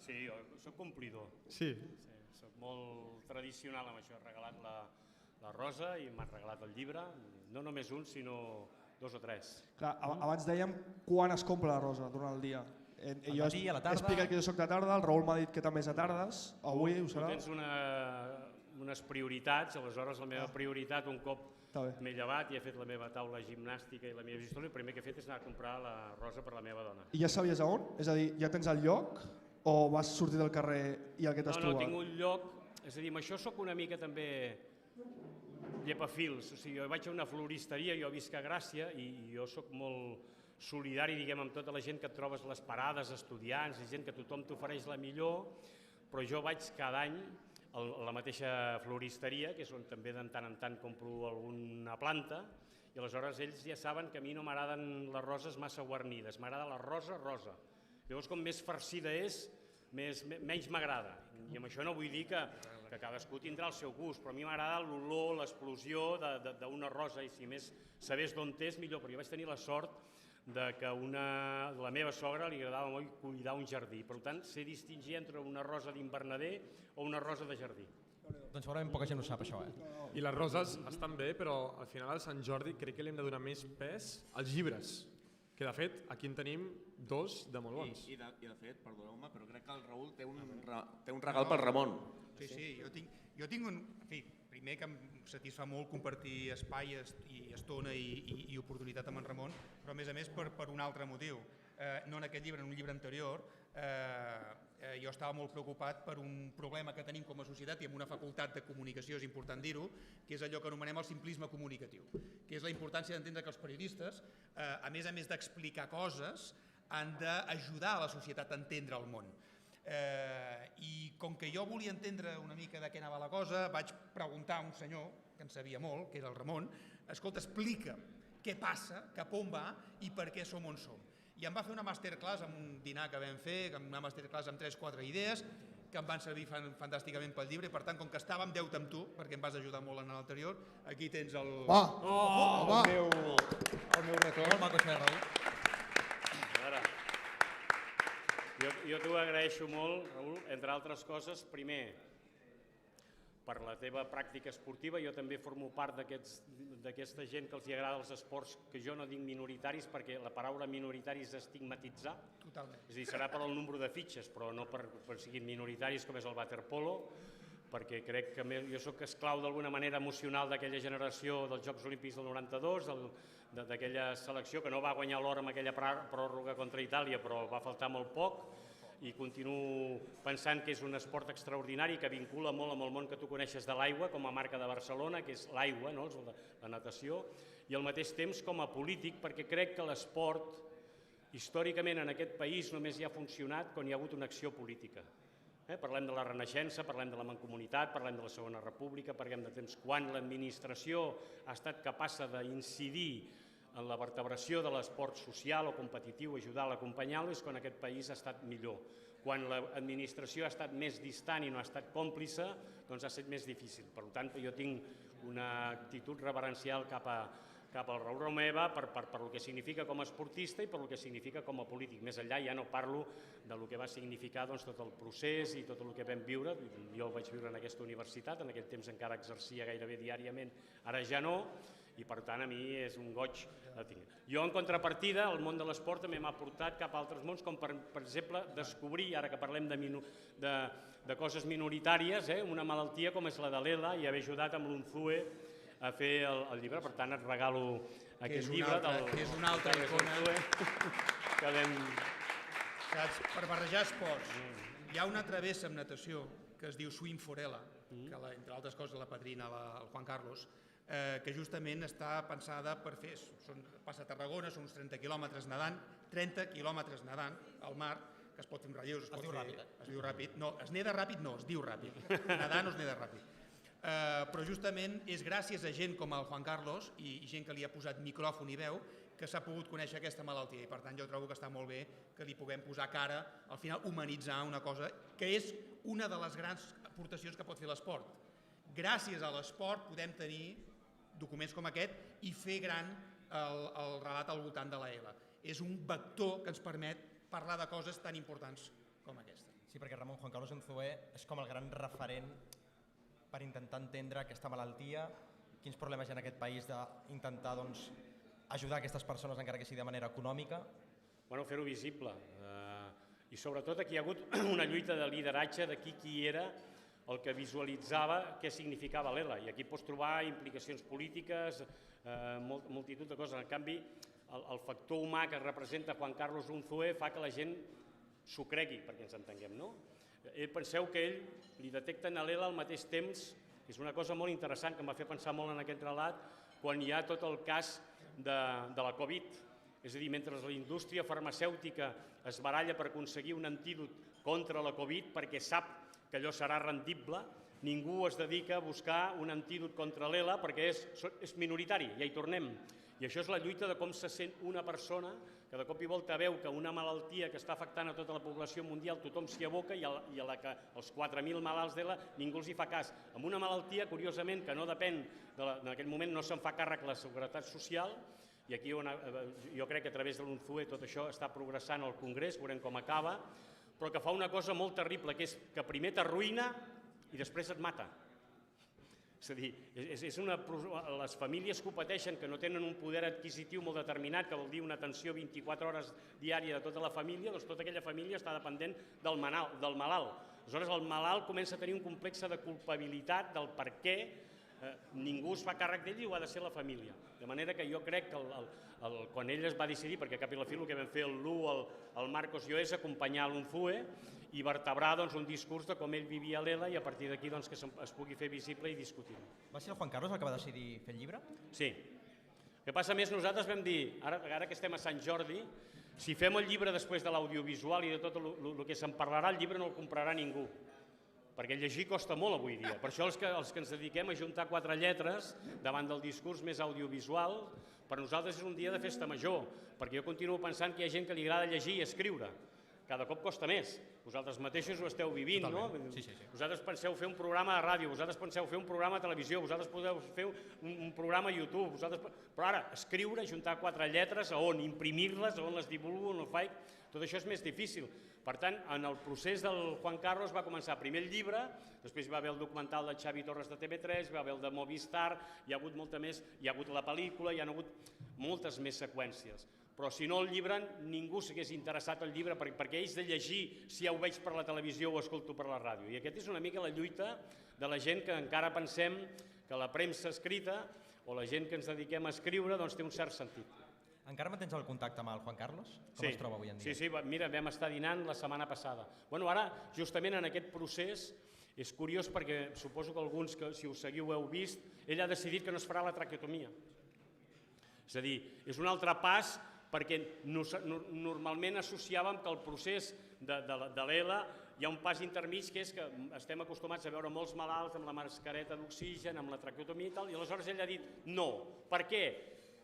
Sí, jo soc complidor. Sí. Soc molt tradicional amb això. He regalat la rosa i m'han regalat el llibre. No només un, sinó 2 o 3. Clar, abans dèiem quan es compra la rosa durant el dia. Al matí, a la tarda. He explicat que jo soc de tarda, el Raül m'ha dit que també és de tardes, avui ho serà. Tu tens unes prioritats, aleshores la meva prioritat, un cop Està bé. m'he llevat i he fet la meva taula gimnàstica i la meva història, el primer que he fet és anar a comprar la rosa per la meva dona. I ja sabies a on? És a dir, ja tens el lloc o vas sortir del carrer i el que t'has No, trobat? tinc un lloc, és a dir, amb això sóc una mica també llepafils, o sigui, jo vaig a una floristeria, jo visc a Gràcia i jo sóc molt solidari, diguem, amb tota la gent que et trobes a les parades, estudiants, i gent que tothom t'ofereix la millor, però jo vaig cada any a la mateixa floristeria, que és on també de tant en tant compro alguna planta, i aleshores ells ja saben que a mi no m'agraden les roses massa guarnides, m'agrada la rosa rosa. Llavors, com més farcida és, menys m'agrada. I amb això no vull dir que cadascú tindrà el seu gust, però a mi m'agrada l'olor, l'explosió d'una rosa, i si més sabés d'on és, millor. Però jo vaig tenir la sort de que la meva sogra li agradava molt cuidar un jardí. Per tant, sé distingir entre una rosa d'invernader o una rosa de jardí. Doncs segurament poca gent ho sap, això, I les roses estan bé, però al final al Sant Jordi crec que li hem de donar més pes als llibres, que de fet aquí en tenim 2 de molt bons. I de fet, perdoneu-me, però crec que el Raül té un regal pel Ramon. Sí, jo tinc un... En fi, primer que em satisfà molt compartir espai i estona i oportunitat amb en Ramon, però a més per un altre motiu. No en aquest llibre, en un llibre anterior, jo estava molt preocupat per un problema que tenim com a societat i amb una facultat de comunicació, és important dir-ho, que és allò que anomenem el simplisme comunicatiu, que és la importància d'entendre que els periodistes, a més d'explicar coses, han d'ajudar a la societat a entendre el món. I com que jo volia entendre una mica de què anava la cosa, vaig preguntar a un senyor, que en sabia molt, que era el Ramon, escolta, explica'm què passa, cap on va i per què som on som. I em va fer una masterclass amb un dinar que vam fer, una masterclass amb 3-4 idees, que em van servir fantàsticament pel llibre, i per tant, com que estava en deute amb tu, perquè em vas ajudar molt en l'anterior, aquí tens el... El meu retorn. Molt maco, això, Raül. Jo t'ho agraeixo molt, Raül, entre altres coses, primer, per la teva pràctica esportiva. Jo també formo part d'aquesta gent que els agrada els esports, que jo no dic minoritaris, perquè la paraula minoritari és estigmatitzar. Totalment. És a dir, serà per al nombre de fitxes, però no per siguin minoritaris com és el waterpolo, perquè crec que jo sóc esclau d'alguna manera emocional d'aquella generació dels Jocs Olímpics del 92, d'aquella selecció que no va guanyar l'or amb aquella pròrroga contra Itàlia, però va faltar molt poc, i continuo pensant que és un esport extraordinari que vincula molt amb el món que tu coneixes de l'aigua, com a marca de Barcelona, que és l'aigua, la natació, i al mateix temps com a polític, perquè crec que l'esport, històricament en aquest país, només hi ha funcionat quan hi ha hagut una acció política. Parlem de la Renaixença, parlem de la Mancomunitat, parlem de la Segona República, parlem de temps quan l'administració ha estat capaç d'incidir en la vertebració de l'esport social o competitiu, ajudar-lo, acompanyar-lo, és quan aquest país ha estat millor. Quan l'administració ha estat més distant i no ha estat còmplice, doncs ha estat més difícil. Per tant, jo tinc una actitud reverencial cap al Raül Romeva per el que significa com a esportista i per el que significa com a polític. Més enllà ja no parlo del que va significar tot el procés i tot el que vam viure. Jo el vaig viure en aquesta universitat, en aquell temps encara exercia gairebé diàriament, ara ja no, i per tant a mi és un goig la tinc. Jo en contrapartida, el món de l'esport també m'ha portat cap a altres mons, com per exemple descobrir, ara que parlem de coses minoritàries, una malaltia com és la de l'ELA, i haver ajudat amb l'UNZUE a fer el llibre, per tant et regalo aquest llibre que és una altra icona. Que vam... Saps? Per barrejar esports. Hi ha una travessa amb natació que es diu Swim Forella, que entre altres coses la padrina el Juan Carlos, que justament està pensada per fer, passa a Tarragona, són uns 30 quilòmetres nedant, 30 quilòmetres nedant al mar, que es pot fer amb relleus, es diu ràpid. Es diu ràpid, no, es neda ràpid no, es diu ràpid, nedant no es neda ràpid. Però justament és gràcies a gent com el Juan Carlos i gent que li ha posat micròfon i veu que s'ha pogut conèixer aquesta malaltia i per tant jo trobo que està molt bé que li puguem posar cara, al final humanitzar una cosa que és una de les grans aportacions que pot fer l'esport. Gràcies a l'esport podem tenir documents com aquest i fer gran el relat al voltant de la ELA. És un vector que ens permet parlar de coses tan importants com aquesta. Sí, perquè Ramon Juan Carlos Unzué és com el gran referent per intentar entendre aquesta malaltia, quins problemes hi ha en aquest país d'intentar ajudar aquestes persones encara que sigui de manera econòmica. Bueno, fer-ho visible. I sobretot aquí hi ha hagut una lluita de lideratge de qui era el que visualitzava què significava l'ELA. I aquí pots trobar implicacions polítiques, multitud de coses. En canvi, el factor humà que representa Juan Carlos Unzué fa que la gent s'ho cregui, perquè ens entenguem, no? Penseu que ell li detecten a l'ELA al mateix temps, que és una cosa molt interessant que em va fer pensar molt en aquest relat, quan hi ha tot el cas de la Covid. És a dir, mentre la indústria farmacèutica es baralla per aconseguir un antídot contra la Covid perquè sap que allò serà rendible, ningú es dedica a buscar un antídot contra l'ELA perquè és minoritari, ja hi tornem. I això és la lluita de com se sent una persona que de cop i volta veu que una malaltia que està afectant a tota la població mundial tothom s'hi aboca i a la que els 4.000 malalts d'ELA ningú els hi fa cas. Amb una malaltia, curiosament, que no depèn, en aquell moment no se'n fa càrrec la Seguretat Social, i aquí jo crec que a través de l'Unzué tot això està progressant al Congrés, veurem com acaba, però que fa una cosa molt terrible, que és que primer t'arruïna i després et mata. És a dir, les famílies que ho pateixen, que no tenen un poder adquisitiu molt determinat, que vol dir una atenció 24 hores diària de tota la família, doncs tota aquella família està dependent del malalt. Aleshores el malalt comença a tenir un complex de culpabilitat del per què ningú es fa càrrec d'ell i ho ha de ser la família. De manera que jo crec que quan ell es va decidir, perquè cap i la fi el que vam fer el Lu, el Marcos i jo és acompanyar l'Unzué i vertebrar un discurs de com ell vivia l'ELA i a partir d'aquí que es pugui fer visible i discutir. Va ser el Juan Carlos el que va decidir fer el llibre? Sí. El que passa més, nosaltres vam dir, ara que estem a Sant Jordi, si fem el llibre després de l'audiovisual i de tot el que se'n parlarà, el llibre no el comprarà ningú, perquè llegir costa molt avui dia. Per això els que ens dediquem a juntar 4 lletres davant del discurs més audiovisual, per nosaltres és un dia de festa major, perquè jo continuo pensant que hi ha gent que li agrada llegir i escriure. Cada cop costa més. Vosaltres mateixos ho esteu vivint, no? Vosaltres penseu fer un programa de ràdio, vosaltres penseu fer un programa de televisió, vosaltres podeu fer un programa a YouTube, però ara, escriure, juntar 4 lletres, a on imprimir-les, a on les divulgo, on el faig, tot això és més difícil. Per tant, en el procés del Juan Carlos va començar primer el llibre, després hi va haver el documental de Xavi Torres de TV3, hi va haver el de Movistar, hi ha hagut molta més, hi ha hagut la pel·lícula, hi ha hagut moltes més seqüències. Però si no el llibre, ningú s'hagués interessat al llibre perquè ells de llegir si ja ho veig per la televisió o ho escolto per la ràdio. I aquesta és una mica la lluita de la gent que encara pensem que la premsa escrita o la gent que ens dediquem a escriure té un cert sentit. Encara mantens el contacte amb el Juan Carlos? Com es troba avui en dia? Sí, mira, vam estar dinant la setmana passada. Ara, justament en aquest procés, és curiós perquè suposo que alguns, que si ho seguiu heu vist, ell ha decidit que no es farà la traqueotomia. És a dir, és un altre pas perquè normalment associàvem que el procés de l'ELA hi ha un pas intermig que és que estem acostumats a veure molts malalts amb la mascareta d'oxigen, amb la traqueotomia i tal, i aleshores ell ha dit no. Per què?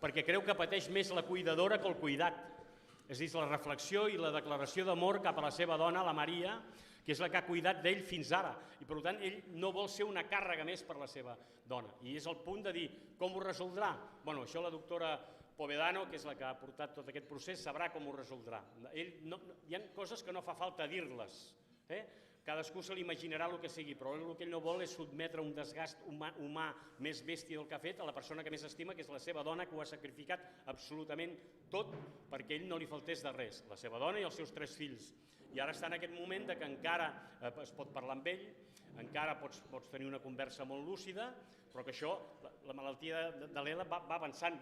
Perquè creu que pateix més la cuidadora que el cuidat. És a dir, la reflexió i la declaració d'amor cap a la seva dona, la Maria, que és la que ha cuidat d'ell fins ara. I per tant, ell no vol ser una càrrega més per la seva dona. I és el punt de dir, com ho resoldrà? Bueno, això la doctora Povedano, que és la que ha portat tot aquest procés, sabrà com ho resoldrà. Hi ha coses que no fa falta dir-les. Cadascú se l'imaginarà el que sigui, però el que ell no vol és sotmetre un desgast humà més bèstia del que ha fet a la persona que més estima, que és la seva dona, que ho ha sacrificat absolutament tot perquè ell no li faltés de res, la seva dona i els seus 3 fills. I ara està en aquest moment que encara es pot parlar amb ell, encara pots tenir una conversa molt lúcida, però que això, la malaltia de l'ELA va avançant,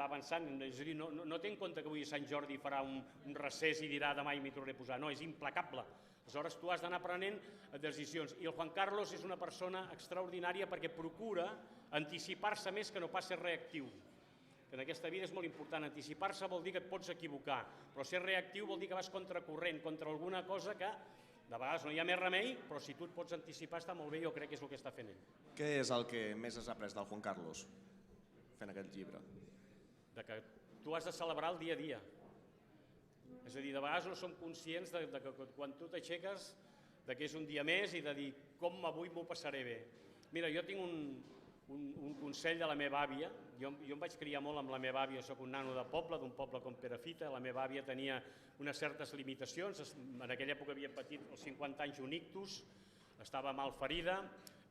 és a dir, no té en compte que avui Sant Jordi farà un recés i dirà demà i m'hi tornaré a posar, no, és implacable. Aleshores tu has d'anar prenent decisions i el Juan Carlos és una persona extraordinària perquè procura anticipar-se més que no pas ser reactiu. En aquesta vida és molt important, anticipar-se vol dir que et pots equivocar, però ser reactiu vol dir que vas contracorrent, contra alguna cosa que de vegades no hi ha més remei, però si tu et pots anticipar està molt bé, jo crec que és el que està fent ell. Què és el que més has après del Juan Carlos fent aquest llibre? Que tu has de celebrar el dia a dia. És a dir, de vegades no som conscients que quan tu t'aixeques que és un dia més i de dir com avui m'ho passaré bé. Mira, jo tinc un consell de la meva àvia, jo em vaig criar molt amb la meva àvia, soc un nano de poble, d'un poble com Perafita, la meva àvia tenia unes certes limitacions, en aquella època havia patit als 50 anys un ictus, estava mal ferida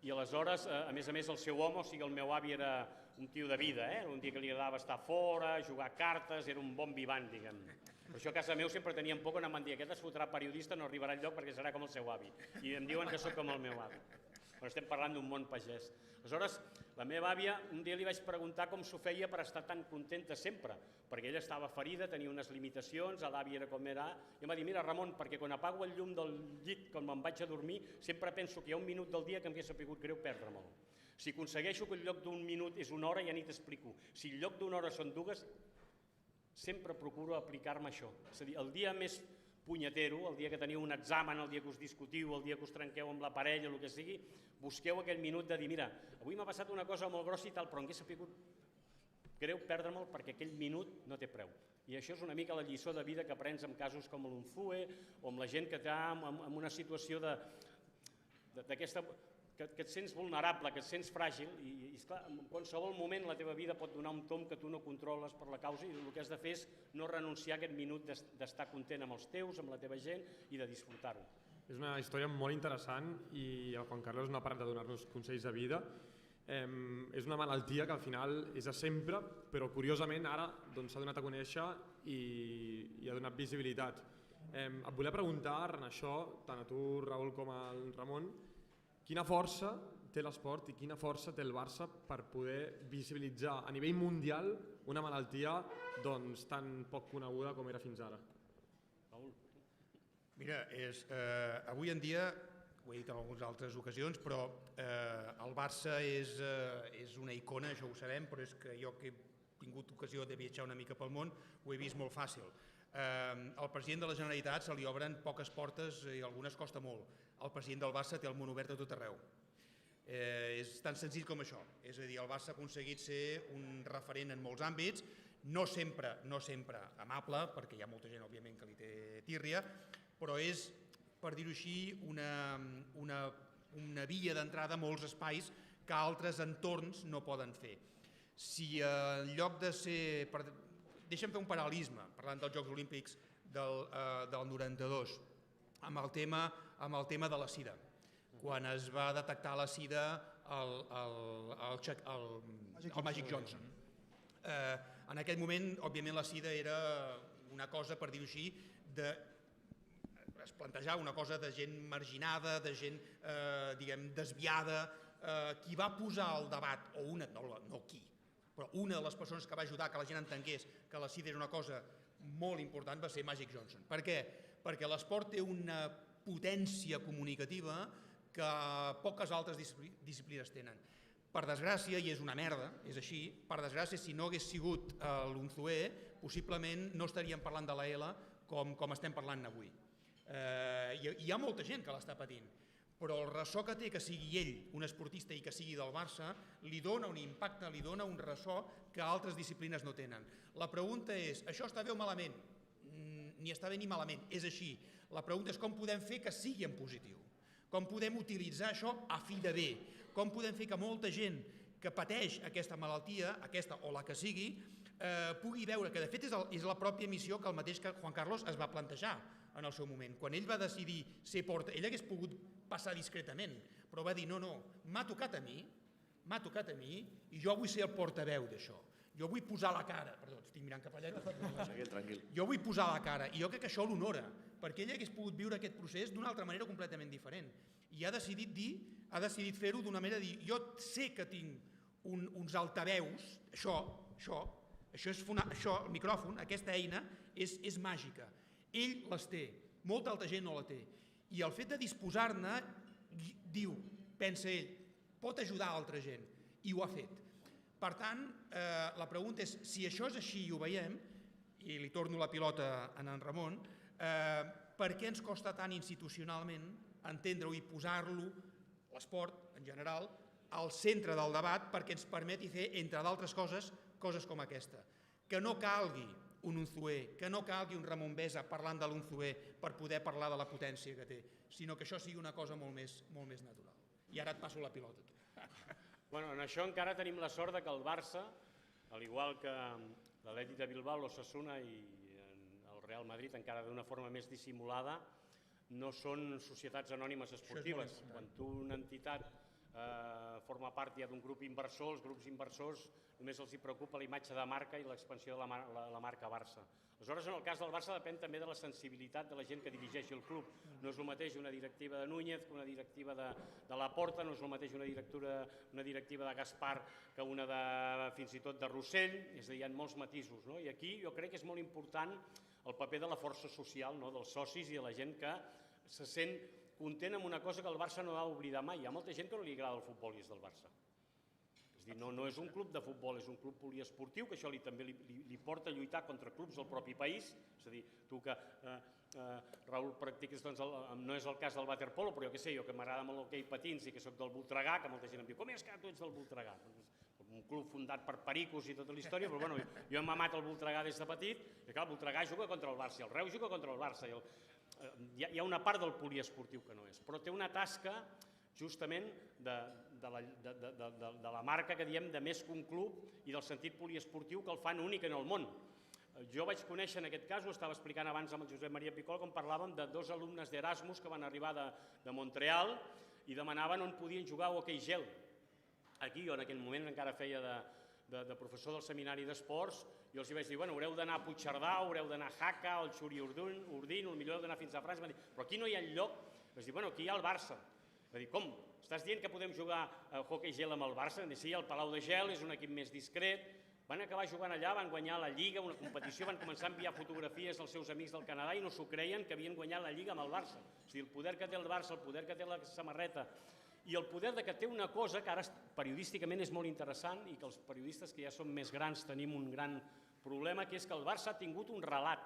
i aleshores, a més, el seu home, o sigui, el meu avi era un tio de vida, un dia que li agradava estar fora, jugar a cartes, era un bon vivant, diguem. Per això a casa meu sempre teníem por que no em van dir aquest es fotrà periodista, no arribarà enlloc perquè serà com el seu avi. I em diuen que sóc com el meu avi. Però estem parlant d'un món pagès. Aleshores, la meva àvia, un dia li vaig preguntar com s'ho feia per estar tan contenta sempre, perquè ella estava ferida, tenia unes limitacions, l'àvia era com era, i em va dir, mira Ramon, perquè quan apago el llum del llit, quan me'n vaig a dormir, sempre penso que hi ha un minut del dia que em hauria sabut greu perdre-me'l. Si aconsegueixo que el lloc d'un minut és una hora, ja ni t'explico. Si el lloc d'una hora són dues, sempre procuro aplicar-me això. És a dir, el dia més punyetero, el dia que teniu un examen, el dia que us discutiu, el dia que us trenqueu amb la parella, el que sigui, busqueu aquell minut de dir, mira, avui m'ha passat una cosa molt grossa i tal, però em hauria sabut greu perdre-me'l perquè aquell minut no té preu. I això és una mica la lliçó de vida que aprens en casos com l'Unzue o amb la gent que està en una situació d'aquesta que et sents vulnerable, que et sents fràgil i esclar, en qualsevol moment la teva vida pot donar un tomb que tu no controles per la causa i el que has de fer és no renunciar a aquest minut d'estar content amb els teus, amb la teva gent i de disfrutar-ho. És una història molt interessant i el Juan Carlos no ha parat de donar-nos consells de vida. És una malaltia que al final és a sempre, però curiosament ara s'ha donat a conèixer i ha donat visibilitat. Et volia preguntar en això, tant a tu Raül com al Ramon, quina força té l'esport i quina força té el Barça per poder visibilitzar a nivell mundial una malaltia tan poc coneguda com era fins ara? Mira, avui en dia, ho he dit en algunes altres ocasions, però el Barça és una icona, això ho sabem, però és que jo que he tingut ocasió de viatjar una mica pel món ho he vist molt fàcil. Al president de la Generalitat se li obren poques portes i algunes costa molt. El president del Barça té el món obert a tot arreu. És tan senzill com això. És a dir, el Barça ha aconseguit ser un referent en molts àmbits, no sempre amable, perquè hi ha molta gent, òbviament, que li té tírria, però és, per dir-ho així, una via d'entrada a molts espais que altres entorns no poden fer. Si en lloc de ser... Deixa'm fer un paral·lelisme, parlant dels Jocs Olímpics del 92, amb el tema de la sida. Quan es va detectar la sida el Magic Johnson. En aquell moment, òbviament, la sida era una cosa, per dir-ho així, es plantejava una cosa de gent marginada, de gent, desviada. Qui va posar al debat, o una, no qui, però una de les persones que va ajudar que la gent entengués que la sida era una cosa molt important va ser Magic Johnson. Per què? Perquè l'esport té una potència comunicativa que poques altres disciplines tenen. Per desgràcia, i és una merda, és així, per desgràcia, si no hagués sigut l'Unzue, possiblement no estaríem parlant de l'ELA com estem parlant avui. Hi ha molta gent que l'està patint, però el ressò que té que sigui ell un esportista i que sigui del Barça li dona un impacte, li dona un ressò que altres disciplines no tenen. La pregunta és, això està bé o malament? Ni està bé ni malament, és així. La pregunta és com podem fer que sigui en positiu? Com podem utilitzar això a fi de bé? Com podem fer que molta gent que pateix aquesta malaltia, aquesta o la que sigui, pugui veure que de fet és la pròpia missió que el mateix que Juan Carlos es va plantejar en el seu moment. Quan ell va decidir ser portaveu, ell hagués pogut passar discretament, però va dir no, m'ha tocat a mi i jo vull ser el portaveu d'això. Jo vull posar la cara, perdó, estic mirant cap allà. Tranquil. Jo vull posar la cara i jo crec que això l'honora, perquè ell hagués pogut viure aquest procés d'una altra manera completament diferent. I ha decidit fer-ho d'una manera de dir, jo sé que tinc uns altaveus, el micròfon, aquesta eina, és màgica. Ell les té, molta altra gent no la té. I el fet de disposar-ne, diu, pensa ell, pot ajudar altra gent, i ho ha fet. Per tant, la pregunta és, si això és així i ho veiem, i li torno la pilota a en Ramon, per què ens costa tant institucionalment entendre-ho i posar-lo, l'esport en general, al centre del debat perquè ens permeti fer, entre d'altres coses, coses com aquesta. Que no calgui un Unzué, que no calgui un Ramon Besa parlant de l'Unzué per poder parlar de la potència que té, sinó que això sigui una cosa molt més natural. I ara et passo la pilota. Bueno, en això encara tenim la sort que el Barça, al igual que l'Atlètic de Bilbao, l'Osasuna i el Real Madrid, encara d'una forma més dissimulada, no són societats anònimes esportives. Quan una entitat forma part ja d'un grup inversor, els grups inversors només els preocupa la imatge de marca i l'expansió de la marca Barça. Aleshores, en el cas del Barça depèn també de la sensibilitat de la gent que dirigeix el club. No és el mateix una directiva de Núñez que una directiva de Laporta, no és el mateix una directiva de Gaspar que una fins i tot de Rossell, és a dir, hi ha molts matisos. I aquí jo crec que és molt important el paper de la força social, dels socis i de la gent que se sent content amb una cosa que el Barça no ha d'oblidar mai. Hi ha molta gent que no li agrada el futbol i és del Barça. És a dir, no és un club de futbol, és un club poliesportiu, que això també li porta a lluitar contra clubs del propi país. És a dir, tu que, Raül, practiques, no és el cas del waterpolo, però jo què sé, jo que m'agrada molt l'hoquei patins i que soc del Voltregà, que molta gent em diu, com és que tu ets del Voltregà? Un club fundat per pericos i tota la història, però bueno, jo hem mamat el Voltregà des de petit, i clar, el Voltregà juga contra el Barça, i el Reus juga contra el Barça, hi ha una part del poliesportiu que no és, però té una tasca justament de la marca que diem de més que un club i del sentit poliesportiu que el fan únic en el món. Jo vaig conèixer en aquest cas, ho estava explicant abans amb el Josep Maria Picol, quan parlàvem de 2 alumnes d'Erasmus que van arribar de Montreal i demanaven on podien jugar a hoquei gel. Aquí jo en aquell moment encara feia de professor del seminari d'esports, jo els vaig dir, bueno, haureu d'anar a Puigcerdà, haureu d'anar a Jaca, al Xuri-Urdin, millor heu d'anar fins a França. Però aquí no hi ha lloc. Vaig dir, bueno, aquí hi ha el Barça. Vaig dir, com? Estàs dient que podem jugar a hoquei gel amb el Barça? Sí, el Palau de Gel és un equip més discret. Van acabar jugant allà, van guanyar la Lliga, una competició, van començar a enviar fotografies als seus amics del Canadà i no s'ho creien que havien guanyat la Lliga amb el Barça. O sigui, el poder que té el Barça, el poder que té la samarreta, i el poder que té una cosa que ara periodísticament és molt interessant i que els periodistes que ja som més grans tenim un gran problema, que és que el Barça ha tingut un relat,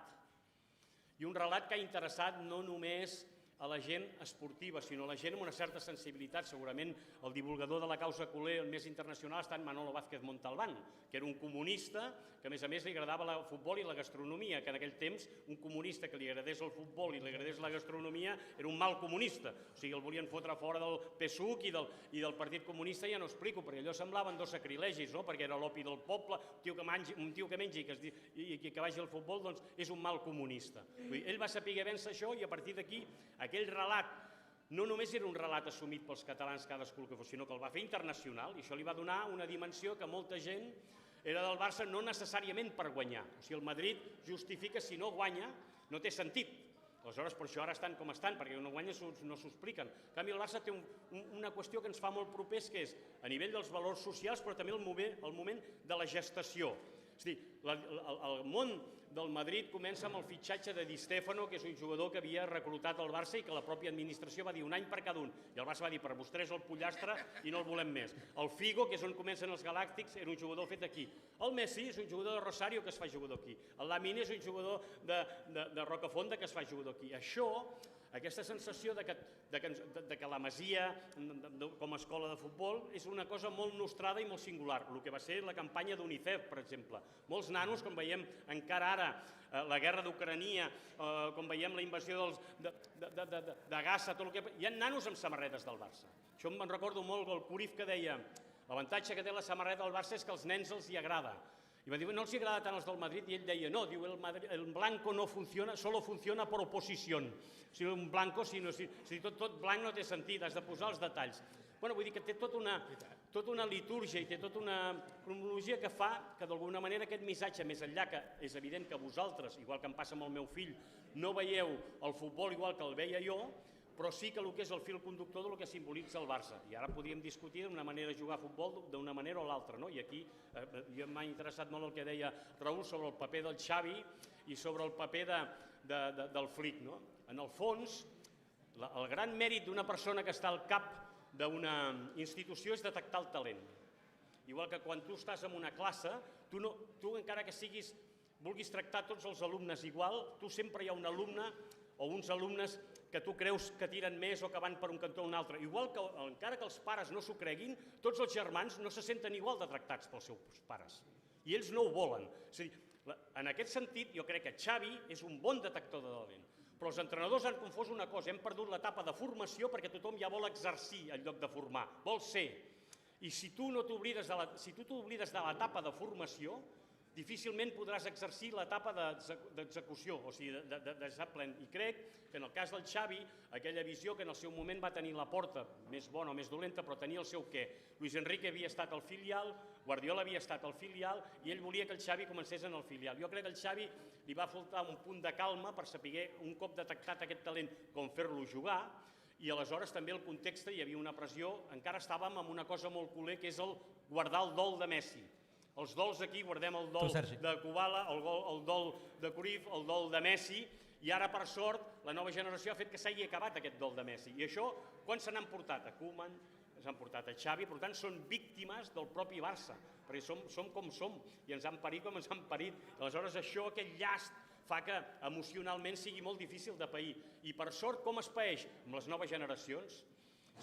i un relat que ha interessat no només a la gent esportiva, sinó a la gent amb una certa sensibilitat. Segurament el divulgador de la causa culer el més internacional ha estat Manolo Vázquez Montalbán, que era un comunista que a més li agradava el futbol i la gastronomia, que en aquell temps un comunista que li agradés el futbol i li agradés la gastronomia era un mal comunista. O sigui, el volien fotre fora del PSUC i del Partit Comunista, ja no explico, perquè allò semblaven 2 sacrilegis, perquè era l'opi del poble, un tio que mengi i que vagi al futbol, doncs és un mal comunista. Ell va saber vèncer això i a partir d'aquí aquell relat no només era un relat assumit pels catalans cadascú el que fos, sinó que el va fer internacional i això li va donar una dimensió que molta gent era del Barça no necessàriament per guanyar. O sigui, el Madrid justifica si no guanya, no té sentit. Aleshores, per això ara estan com estan, perquè no guanya no s'ho expliquen. En canvi, el Barça té una qüestió que ens fa molt propers, que és a nivell dels valors socials, però també el moment de la gestació. És a dir, el món del Madrid comença amb el fitxatge de Di Stéfano, que és un jugador que havia reclutat el Barça i que la pròpia administració va dir un any per cada un. I el Barça va dir, per vostès el pollastre i no el volem més. El Figo, que és on comencen els galàctics, era un jugador fet aquí. El Messi és un jugador de Rosario que es fa jugador aquí. El Lamine és un jugador de Rocafonda que es fa jugador aquí. Això, aquesta sensació que la Masia com a escola de futbol és una cosa molt nostrada i molt singular, el que va ser la campanya d'UNICEF, per exemple. Molts nanos, com veiem encara ara, la guerra d'Ucrania, com veiem la invasió de Gaza, hi ha nanos amb samarretes del Barça. Això em recordo molt el Cruyff que deia l'avantatge que té la samarreta del Barça és que als nens els hi agrada. I va dir, no els agrada tant els del Madrid, i ell deia, no, diu, el blanco no funciona, solo funciona por oposición. Si un blanco, si tot blanc no té sentit, has de posar els detalls. Bueno, vull dir que té tota una litúrgia i té tota una cronologia que fa que d'alguna manera aquest missatge, més enllà que és evident que vosaltres, igual que em passa amb el meu fill, no veieu el futbol igual que el veia jo, però sí que el que és el fil conductor del que simbolitza el Barça. I ara podríem discutir d'una manera de jugar a futbol d'una manera o l'altra, no? I aquí m'ha interessat molt el que deia Raül sobre el paper del Xavi i sobre el paper del Flick, no? En el fons, el gran mèrit d'una persona que està al cap d'una institució és detectar el talent. Igual que quan tu estàs en una classe, tu encara que vulguis tractar tots els alumnes igual, tu sempre hi ha un alumne o uns alumnes que tu creus que tiren més o que van per un cantó o un altre. Igual que, encara que els pares no s'ho creguin, tots els germans no se senten igual de tractats pels seus pares. I ells no ho volen. És a dir, en aquest sentit, jo crec que Xavi és un bon detector de talent. Però els entrenadors han confós una cosa, hem perdut l'etapa de formació perquè tothom ja vol exercir en lloc de formar, vol ser. I si tu t'oblides de l'etapa de formació, difícilment podràs exercir l'etapa d'execució, o sigui, de deixar plen. I crec que en el cas del Xavi, aquella visió que en el seu moment va tenir Laporta, més bona o més dolenta, però tenia el seu què. Luis Enrique havia estat al filial, Guardiola havia estat al filial, i ell volia que el Xavi comencés en el filial. Jo crec que al Xavi li va faltar un punt de calma per saber, un cop detectat aquest talent, com fer-lo jugar, i aleshores també el context hi havia una pressió, encara estàvem amb una cosa molt culer, que és el guardar el dol de Messi. Els dols aquí, guardem el dol de Kubala, el dol de Cruyff, el dol de Messi, i ara, per sort, la nova generació ha fet que s'hagi acabat aquest dol de Messi. I això, quan se n'han portat? A Koeman, s'han portat a Xavi, per tant, són víctimes del propi Barça, perquè som com som, i ens han parit com ens han parit. Aleshores, això, aquest llast, fa que emocionalment sigui molt difícil de pair. I, per sort, com es paeix? Amb les noves generacions.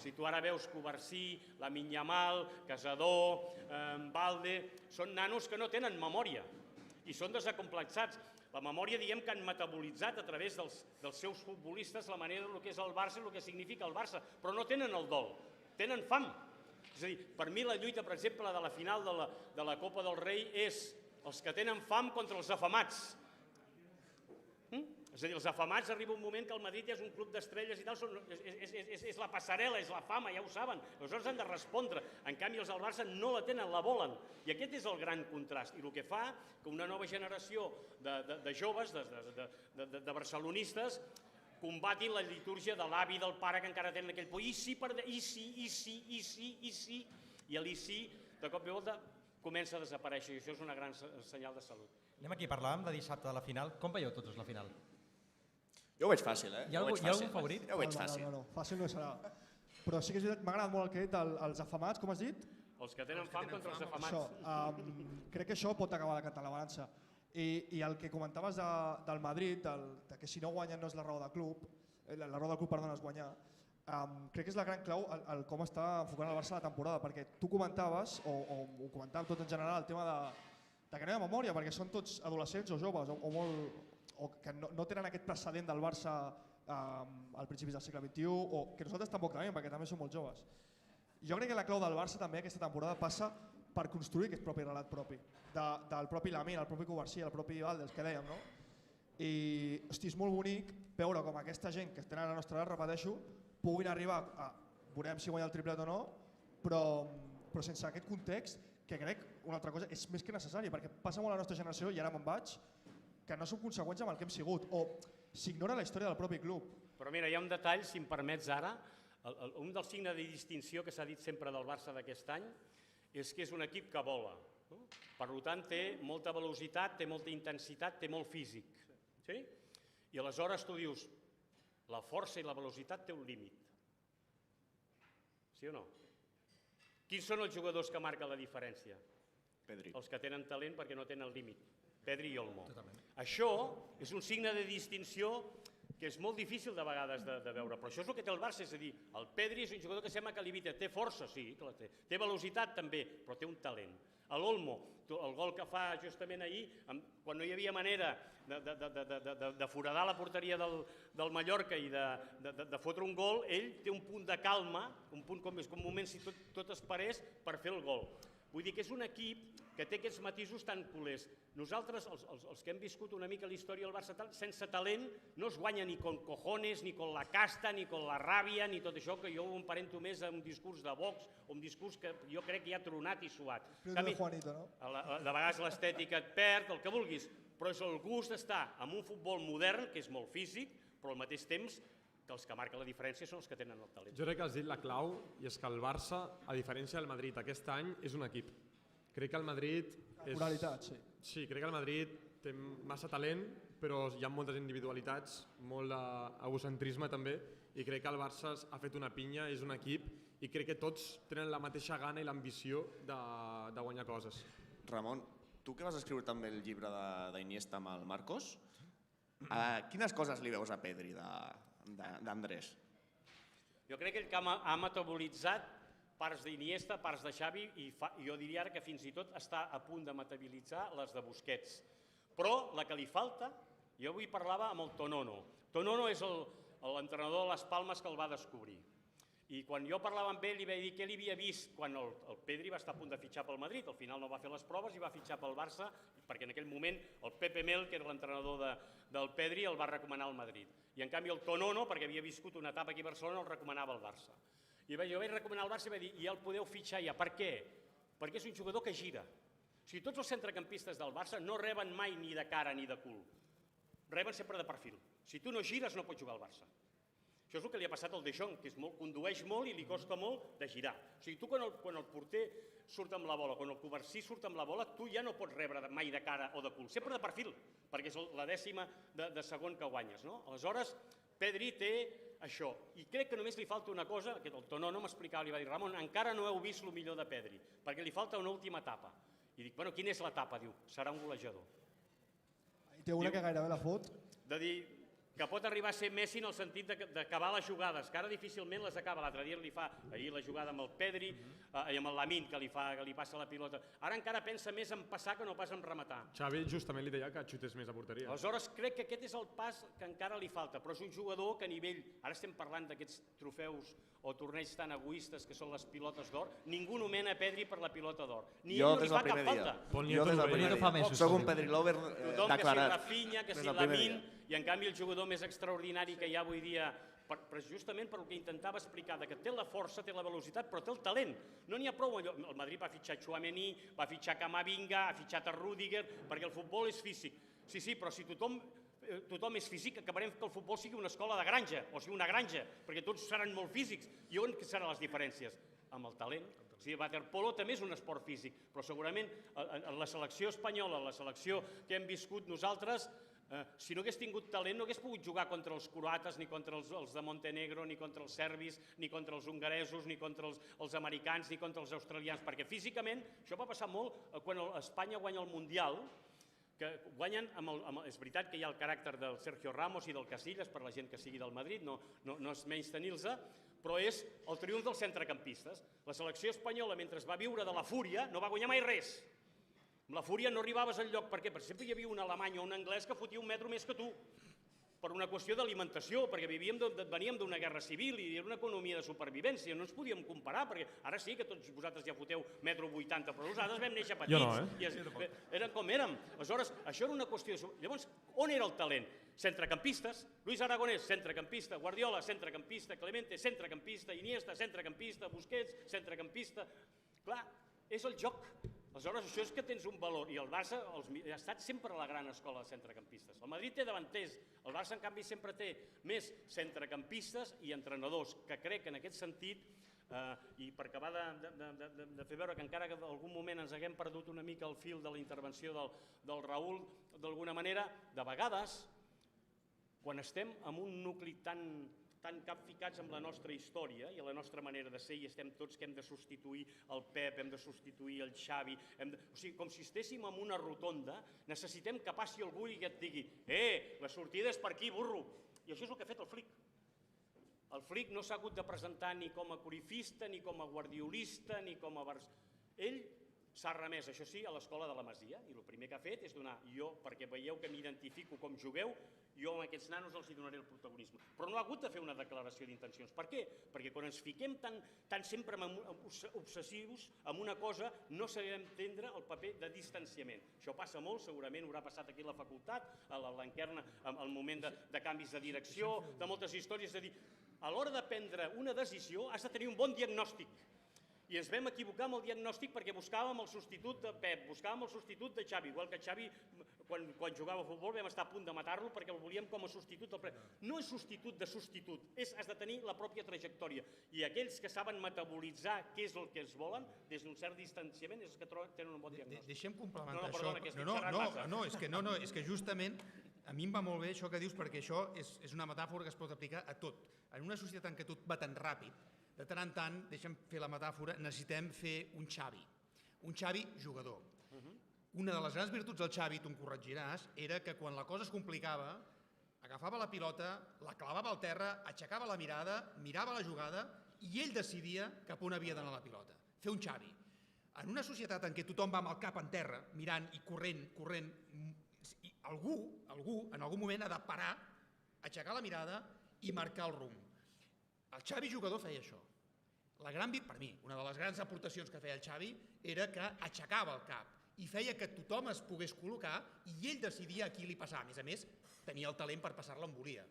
Si tu ara veus Covarsí, Lamine Yamal, Casador, Balde, són nanos que no tenen memòria i són desacomplexats. La memòria, diguem que han metabolitzat a través dels seus futbolistes la manera del que és el Barça i el que significa el Barça, però no tenen el dol, tenen fam. És a dir, per mi la lluita, per exemple, de la final de la Copa del Rei és els que tenen fam contra els afamats. És a dir, els afamats arriba un moment que el Madrid ja és un club d'estrelles i tal, és la passarel·la, és la fama, ja ho saben, aleshores han de respondre. En canvi, els del Barça no la tenen, la volen. I aquest és el gran contrast. I el que fa que una nova generació de joves, de barcelonistes, combatin la litúrgia de l'avi, del pare, que encara tenen aquell por. I sí, i l'IC, de cop i volta, comença a desaparèixer. I això és una gran senyal de salut. Anem aquí, parlàvem de dissabte de la final. Com veieu tots la final? Jo ho veig fàcil, Hi ha algun favorit? Jo ho veig fàcil. No, fàcil no serà. Però sí que és veritat, m'ha agradat molt el que he dit, els afamats, com has dit? Els que tenen fam contra els afamats. Crec que això pot acabar la catalança. I el que comentaves del Madrid, que si no guanyen no és la raó del club, la raó del club, perdona, és guanyar, crec que és la gran clau el com està enfocant el Barça la temporada, perquè tu comentaves, o ho comentàvem tot en general, el tema de que no hi ha memòria, perquè són tots adolescents o joves, o que no tenen aquest precedent del Barça al principis del segle XXI, o que nosaltres tampoc tenim, perquè també som molt joves. Jo crec que la clau del Barça també aquesta temporada passa per construir aquest propi relat propi, del propi Lamine, el propi Covarsí, el propi Valde, els que dèiem, no? I hosti, és molt bonic veure com aquesta gent que tenen a la nostra edat, repeteixo, puguin arribar a, veurem si guanya el triplet o no, però sense aquest context, que crec, una altra cosa, és més que necessari, perquè passa molt a la nostra generació, i ara me'n vaig, que no som conseqüents amb el que hem sigut, o s'ignora la història del propi club. Però mira, hi ha un detall, si em permets ara, un dels signes de distinció que s'ha dit sempre del Barça d'aquest any és que és un equip que vola. Per tant, té molta velocitat, té molta intensitat, té molt físic. I aleshores tu dius, la força i la velocitat té un límit. Sí o no? Quins són els jugadors que marquen la diferència? Pedri. Els que tenen talent perquè no tenen límit. Pedri i Olmo. Això és un signe de distinció que és molt difícil de vegades de veure, però això és el que té el Barça, és a dir, el Pedri és un jugador que sembla que limita, té força, sí, que la té, té velocitat també, però té un talent. L'Olmo, el gol que fa justament ahir, quan no hi havia manera de foradar la porteria del Mallorca i de fotre un gol, ell té un punt de calma, un punt com un moment si tot es parés per fer el gol. Vull dir que és un equip que té aquests matisos tan culers. Nosaltres, els que hem viscut una mica la història del Barça, sense talent no es guanya ni con cojones, ni con la casta, ni con la ràbia, ni tot això que jo ho emparento més a un discurs de Vox, o un discurs que jo crec que ja ha tronat i suat. De vegades l'estètica et perd, el que vulguis, però és el gust d'estar en un futbol modern, que és molt físic, però al mateix temps que els que marquen la diferència són els que tenen el talent. Jo crec que has dit la clau, i és que el Barça, a diferència del Madrid, aquest any és un equip. Crec que el Madrid... Moralitat, sí. Sí, crec que el Madrid té massa talent, però hi ha moltes individualitats, molt d'egocentrisme també, i crec que el Barça ha fet una pinya, és un equip, i crec que tots tenen la mateixa gana i l'ambició de guanyar coses. Ramon, tu que vas escriure també el llibre d'Iniesta amb el Marcos, quines coses li veus a Pedri d'Andrés? Jo crec que ell que ha metabolitzat parts d'Iniesta, parts de Xavi, i jo diria ara que fins i tot està a punt de metabolitzar les de Busquets. Però la que li falta, jo avui parlava amb el Tonono. Tonono és l'entrenador de les Palmes que el va descobrir. I quan jo parlava amb ell li vaig dir què li havia vist quan el Pedri va estar a punt de fitxar pel Madrid. Al final no va fer les proves i va fitxar pel Barça, perquè en aquell moment el Pepe Mel, que era l'entrenador del Pedri, el va recomanar al Madrid. I en canvi el Tonono, perquè havia viscut una etapa aquí a Barcelona, el recomanava al Barça. I jo vaig recomanar al Barça i vaig dir, i el podeu fitxar ja. Per què? Perquè és un jugador que gira. O sigui, tots els centrecampistes del Barça no reben mai ni de cara ni de cul. Reben sempre de perfil. Si tu no gires no pots jugar al Barça. Això és el que li ha passat al De Jong, que condueix molt i li costa molt de girar. O sigui, tu quan el porter surt amb la bola, quan el cobercí surt amb la bola, tu ja no pots rebre mai de cara o de cul, sempre de perfil, perquè és la dècima de segon que guanyes. Aleshores, Pedri té això. I crec que només li falta una cosa, que el Tonono m'explicava, li va dir, Ramon, encara no heu vist el millor de Pedri, perquè li falta una última etapa. I dic, bueno, quina és l'etapa? Diu, serà un golejador. I té una que gairebé la fot. De dir que pot arribar a ser Messi en el sentit d'acabar les jugades, que ara difícilment les acaba. L'altre dia li fa ahir la jugada amb el Pedri i amb el Lamine, que li passa la pilota. Ara encara pensa més en passar que no pas en rematar. Xavi justament li deia que xutés més a porteria. Aleshores crec que aquest és el pas que encara li falta, però és un jugador que a nivell... Ara estem parlant d'aquests trofeus o torneigs tan egoistes que són les pilotes d'or. Ningú nomena Pedri per la pilota d'or. Ni ell no li fa cap falta. Jo des del primer dia. Soc un Pedri Lover tothom, declarat. Que si Rafinha, que si Lamine, i en canvi el jugador més extraordinari que hi ha avui dia, justament per el que intentava explicar, que té la força, té la velocitat, però té el talent. No n'hi ha prou. El Madrid va fitxar Tchouaméni, va fitxar Camavinga, ha fitxat a Rüdiger, perquè el futbol és físic. Sí, però si tothom és físic, acabarem que el futbol sigui una escola de granja, o sigui una granja, perquè tots seran molt físics. I on seran les diferències? Amb el talent. O sigui, el waterpolo també és un esport físic, però segurament en la selecció espanyola, la selecció que hem viscut nosaltres, si no hagués tingut talent no hagués pogut jugar contra els croates, ni contra els de Montenegro, ni contra els serbis, ni contra els hongaresos, ni contra els americans, ni contra els australians, perquè físicament això va passar molt quan Espanya guanya el Mundial, que guanyen és veritat que hi ha el caràcter del Sergio Ramos i del Casillas, per la gent que sigui del Madrid, no és menys tenir-los, però és el triomf dels centrecampistes. La selecció espanyola, mentre va viure de la fúria, no va guanyar mai res. Amb la fúria no arribaves al lloc. Per què? Perquè sempre hi havia un alemany o un anglès que fotia un metro més que tu, per una qüestió d'alimentació, perquè veníem d'una guerra civil i era una economia de supervivència, no ens podíem comparar, perquè ara sí que tots vosaltres ja foteu 1,80 m, però nosaltres vam néixer petits. Jo no, Eren com érem. Aleshores, això era una qüestió de... Llavors, on era el talent? Centrecampistes. Luis Aragonès, centrecampista. Guardiola, centrecampista. Clemente, centrecampista. Iniesta, centrecampista. Busquets, centrecampista. Clar, és el joc. Aleshores, això és que tens un valor, i el Barça ha estat sempre la gran escola de centrecampistes. El Madrid té davanters, el Barça, en canvi, sempre té més centrecampistes i entrenadors, que crec que en aquest sentit, i per acabar de fer veure que encara que en algun moment ens haguem perdut una mica el fil de la intervenció del Raül, d'alguna manera, de vegades, quan estem en un nucli tan capficats amb la nostra història i la nostra manera de ser, i estem tots que hem de substituir el Pep, hem de substituir el Xavi, o sigui, com si estéssim en una rotonda, necessitem que passi algú i que et digui la sortida és per aquí, burro. I això és el que ha fet el Flick. El Flick no s'ha hagut de presentar ni com a corifista, ni com a guardiolista, ni com a... Ell s'ha remès, això sí, a l'escola de la Masia, i el primer que ha fet és donar, perquè veieu que m'identifico com jugueu, jo amb aquests nanos els hi donaré el protagonisme. Però no ha hagut de fer una declaració d'intencions. Per què? Perquè quan ens fiquem tan sempre obsessius amb una cosa, no sabem entendre el paper de distanciament. Això passa molt, segurament haurà passat aquí a la facultat, a l'Enquerna, al moment de canvis de direcció, de moltes històries, de dir, a l'hora de prendre una decisió has de tenir un bon diagnòstic. I ens vam equivocar amb el diagnòstic perquè buscàvem el substitut de Pep, buscàvem el substitut de Xavi, igual que Xavi, quan jugava a futbol, vam estar a punt de matar-lo perquè el volíem com a substitut del Pep. No és substitut de substitut, has de tenir la pròpia trajectòria. I aquells que saben metabolitzar què és el que es volen, des d'un cert distanciament, és els que tenen un bon diagnòstic. Deixem complementar això. És que justament a mi em va molt bé això que dius, perquè això és una metàfora que es pot aplicar a tot. En una societat en què tot va tan ràpid, de tant en tant, deixa'm fer la metàfora, necessitem fer un Xavi jugador. Una de les grans virtuts del Xavi, tu em corregiràs, era que quan la cosa es complicava, agafava la pilota, la clavava al terra, aixecava la mirada, mirava la jugada i ell decidia cap on havia d'anar la pilota. Fer un Xavi. En una societat en què tothom va amb el cap en terra, mirant i corrent, algú en algun moment ha de parar, aixecar la mirada i marcar el rumb. El Xavi jugador feia això. Per mi, una de les grans aportacions que feia el Xavi era que aixecava el cap i feia que tothom es pogués col·locar i ell decidia a qui li passava. A més, tenia el talent per passar-la on volia,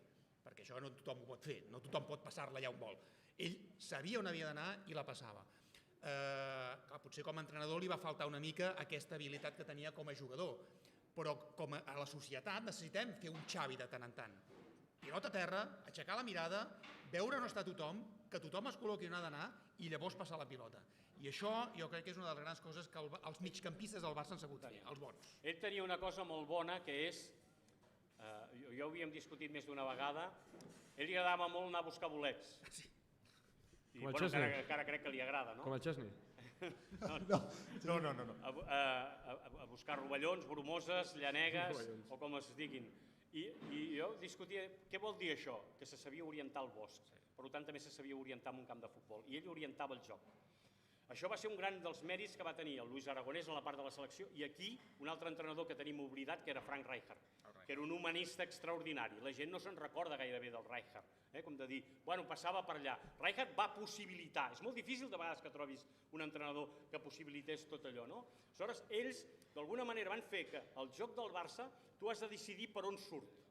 perquè això no tothom ho pot fer, no tothom pot passar-la allà on vol. Ell sabia on havia d'anar i la passava. Potser com a entrenador li va faltar una mica aquesta habilitat que tenia com a jugador, però com a la societat necessitem fer un Xavi de tant en tant. Pilota a terra, aixecar la mirada, veure on està tothom, que tothom es col·loqui on ha d'anar i llavors passar la pilota. I això jo crec que és una de les grans coses que els migcampistes del Barça han sabut fer, els bons. Ell tenia una cosa molt bona que és, ja ho havíem discutit més d'una vegada, ell li agradava molt anar a buscar bolets. I encara crec que li agrada, no? Com el Chesney? No. A buscar rovellons, bromoses, llanegues o com es diguin. I jo discutia, què vol dir això? Que se sabia orientar al bosc. Per tant, també se sabia orientar en un camp de futbol. I ell orientava el joc. Això va ser un gran dels mèrits que va tenir el Luis Aragonès en la part de la selecció i aquí un altre entrenador que tenim oblidat, que era Frank Rijkaard, que era un humanista extraordinari. La gent no se'n recorda gairebé del Rijkaard, com de dir, bueno, passava per allà. Rijkaard va possibilitar. És molt difícil de vegades que trobis un entrenador que possibilités tot allò, no? Aleshores, ells d'alguna manera van fer que el joc del Barça tu has de decidir per on surt.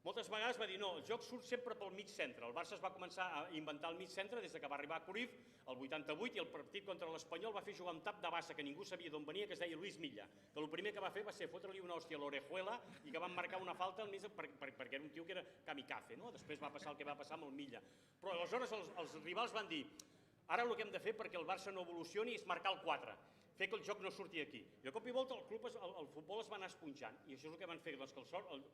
Moltes vegades va dir, no, el joc surt sempre pel mig centre. El Barça es va començar a inventar el mig centre des que va arribar a Cruyff, el 88, i el partit contra l'Espanyol va fer jugar un tap de bassa que ningú sabia d'on venia, que es deia Luis Milla, que el primer que va fer va ser fotre-li una hòstia a l'Orejuela i que van marcar una falta perquè era un tio que era kamikaze, no? Després va passar el que va passar amb el Milla. Però aleshores els rivals van dir, ara el que hem de fer perquè el Barça no evolucioni és marcar el 4, fer que el joc no surti aquí. I de cop i volta el futbol es va anar esponjant i això és el que van fer,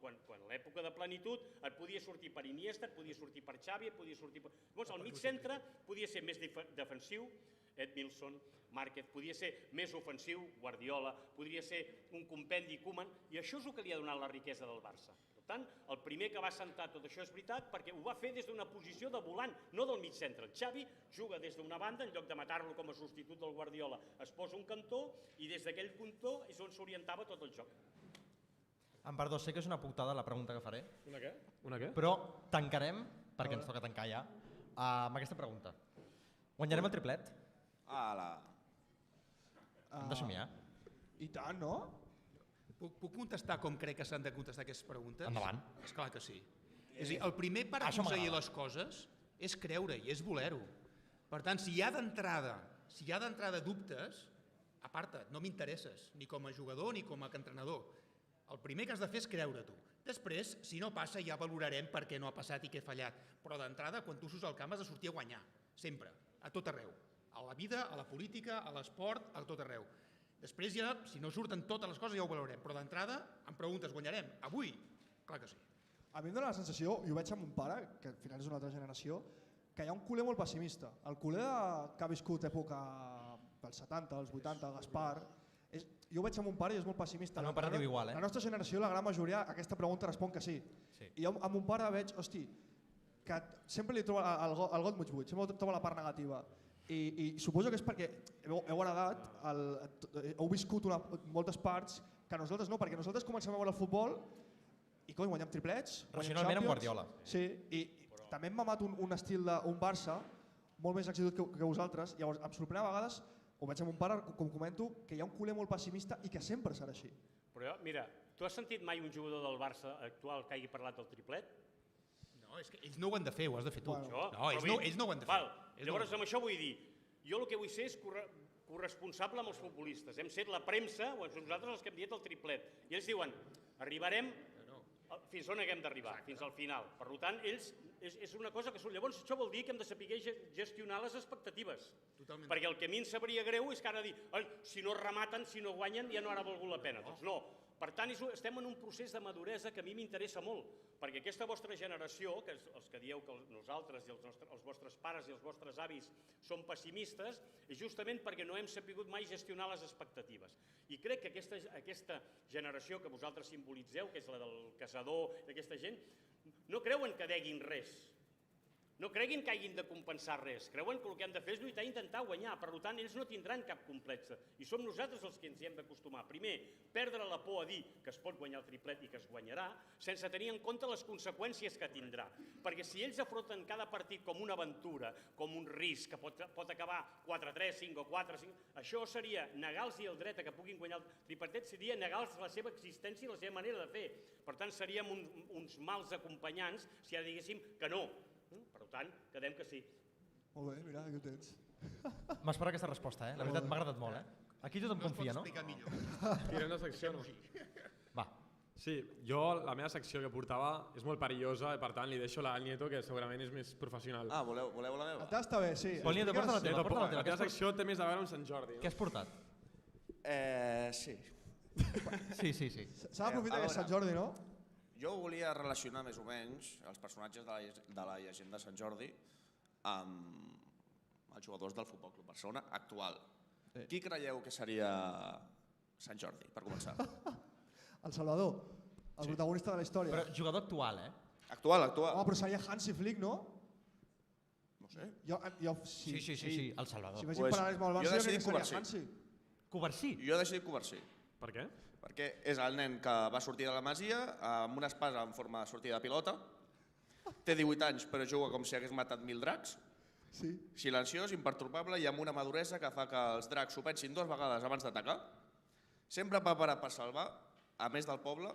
quan l'època de plenitud et podia sortir per Iniesta, et podia sortir per Xavi, et podia sortir per... Llavors el mig centre podia ser més defensiu, Edmilson, Márquez, podia ser més ofensiu, Guardiola, podria ser un compendi Koeman, i això és el que li ha donat la riquesa del Barça. Per tant, el primer que va assentar tot això és veritat perquè ho va fer des d'una posició de volant, no del mig centre. El Xavi juga des d'una banda, en lloc de matar-lo com a substitut del Guardiola, es posa un cantó i des d'aquell cantó és on s'orientava tot el joc. Em perdó, sé que és una putada la pregunta que faré. Una què? Una què? Però tancarem, perquè ens toca tancar ja, amb aquesta pregunta. Guanyarem el triplet? Ala. Hem de somiar? I tant, no? Puc contestar com crec que s'han de contestar aquestes preguntes? Endavant. Esclar que sí. És a dir, el primer per aconseguir les coses és creure-hi, és voler-ho. Per tant, si hi ha d'entrada dubtes, aparta't, no m'interesses, ni com a jugador ni com a entrenador. El primer que has de fer és creure-t'ho. Després, si no passa, ja valorarem per què no ha passat i què ha fallat. Però d'entrada, quan tu surts al camp has de sortir a guanyar, sempre, a tot arreu. A la vida, a la política, a l'esport, a tot arreu. Després ja, si no surten totes les coses, ja ho valorem. Però d'entrada, em preguntes, guanyarem? Avui? Clar que sí. A mi em dóna la sensació, i ho veig amb un pare, que al final és una altra generació, que hi ha un culer molt pessimista. El culer que ha viscut època dels 70, els 80, Gaspar, jo ho veig amb un pare i és molt pessimista. El meu pare diu igual, La nostra generació, la gran majoria, a aquesta pregunta respon que sí. I jo amb un pare veig, hosti, que sempre li troba el got mig buit, sempre troba la part negativa. I suposo que és perquè heu heredat, heu viscut moltes parts que nosaltres no, perquè nosaltres comencem a veure el futbol i guanyem triplets, guanyem Champions. Racionalment amb Guardiola. Sí, i també hem mamat un estil d'un Barça molt més exitut que vosaltres. Llavors em sorprèn a vegades, ho veig amb un pare, com comento, que hi ha un culer molt pessimista i que sempre serà així. Però mira, tu has sentit mai un jugador del Barça actual que hagi parlat del triplet? No. No, és que ells no ho han de fer, ho has de fer tu. Això, No, ells no ho han de fer. Val. Ells no ho han Llavors, de fer. amb això vull dir, jo el que vull ser és corresponsable amb els futbolistes. Hem set la premsa, o som nosaltres els que hem dit el triplet. I ells diuen, arribarem fins on haguem d'arribar, fins al final. Per tant, ells, és una cosa que... Llavors, això vol dir que hem de saber gestionar les expectatives. Totalment. Perquè el que a mi em sabria greu és que ara dir, si no rematen, si no guanyen, ja no ha valgut la pena. Doncs no. Per tant, estem en un procés de maduresa que a mi m'interessa molt, perquè aquesta vostra generació, que els que dieu que nosaltres i els vostres pares i els vostres avis són pessimistes, és justament perquè no hem sabut mai gestionar les expectatives. I crec que aquesta generació que vosaltres simbolitzeu, que és la del caçador, d'aquesta gent, no creuen que deguin res. No creguin que hagin de compensar res, creuen que el que han de fer és lluitar i intentar guanyar, per tant ells no tindran cap complex i som nosaltres els que ens hi hem d'acostumar. Primer, perdre la por a dir que es pot guanyar el triplet i que es guanyarà, sense tenir en compte les conseqüències que tindrà. Perquè si ells afronten cada partit com una aventura, com un risc que pot acabar 4-3, 5 o 4-5, això seria negar-los el dret a que puguin guanyar el triplet, seria negar-los la seva existència i la seva manera de fer. Per tant, seríem uns mals acompanyants si ara diguéssim que no. Per tant, quedem que sí. Molt bé, mira, aquí ho tens. M'espera aquesta resposta, La veritat m'ha agradat molt, Aquí tothom confia, no? No es pot explicar millor. Tirem la secció, no? Va. Sí, jo la meva secció que portava és molt perillosa i per tant li deixo la Nieto, que segurament és més professional. Ah, voleu la meva? Està bé, sí. Pol Nieto, porta la teva, porta la La teva. teva secció té més a veure amb Sant Jordi, Què no? has portat? Sí. Sí. S'ha d'aprofitar que és Sant Jordi, no? Jo volia relacionar més o menys els personatges de la llegenda de Sant Jordi amb els jugadors del Futbol Club Barcelona actual. Qui creieu que seria Sant Jordi, per començar? El Salvador, el protagonista de la història. Però jugador actual, Actual. Home, però seria Hansi Flick, no? No sé. Sí, el Salvador. Si vagin paral·lelisme al Barça, jo crec que seria Hansi. Covarsí? Jo he decidit Covarsí. Per què? Perquè és el nen que va sortir de la Masia amb una espasa en forma de sortida de pilota, té 18 anys però juga com si hagués matat 1.000 dracs, silenciós, imperturbable i amb una maduresa que fa que els dracs s'ho pensin 2 vegades abans d'atacar, sempre preparat per salvar, a més del poble,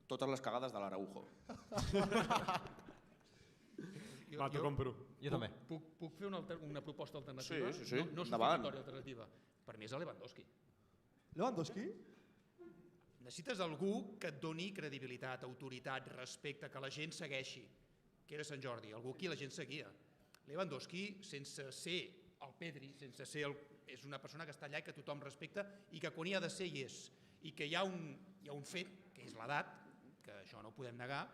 totes les cagades de l'Araujo. Va, t'ho compro. Jo també. Puc fer una proposta alternativa? Sí, No endavant. substitutòria alternativa. Per mi és a Lewandowski. Lewandowski? Necessites algú que et doni credibilitat, autoritat, respecte, que la gent segueixi, que era Sant Jordi, algú qui la gent seguia. Lewandowski, sense ser el Pedri, és una persona que està allà i que tothom respecta i que quan hi ha de ser hi és. I que hi ha un fet, que és l'edat, que això no ho podem negar,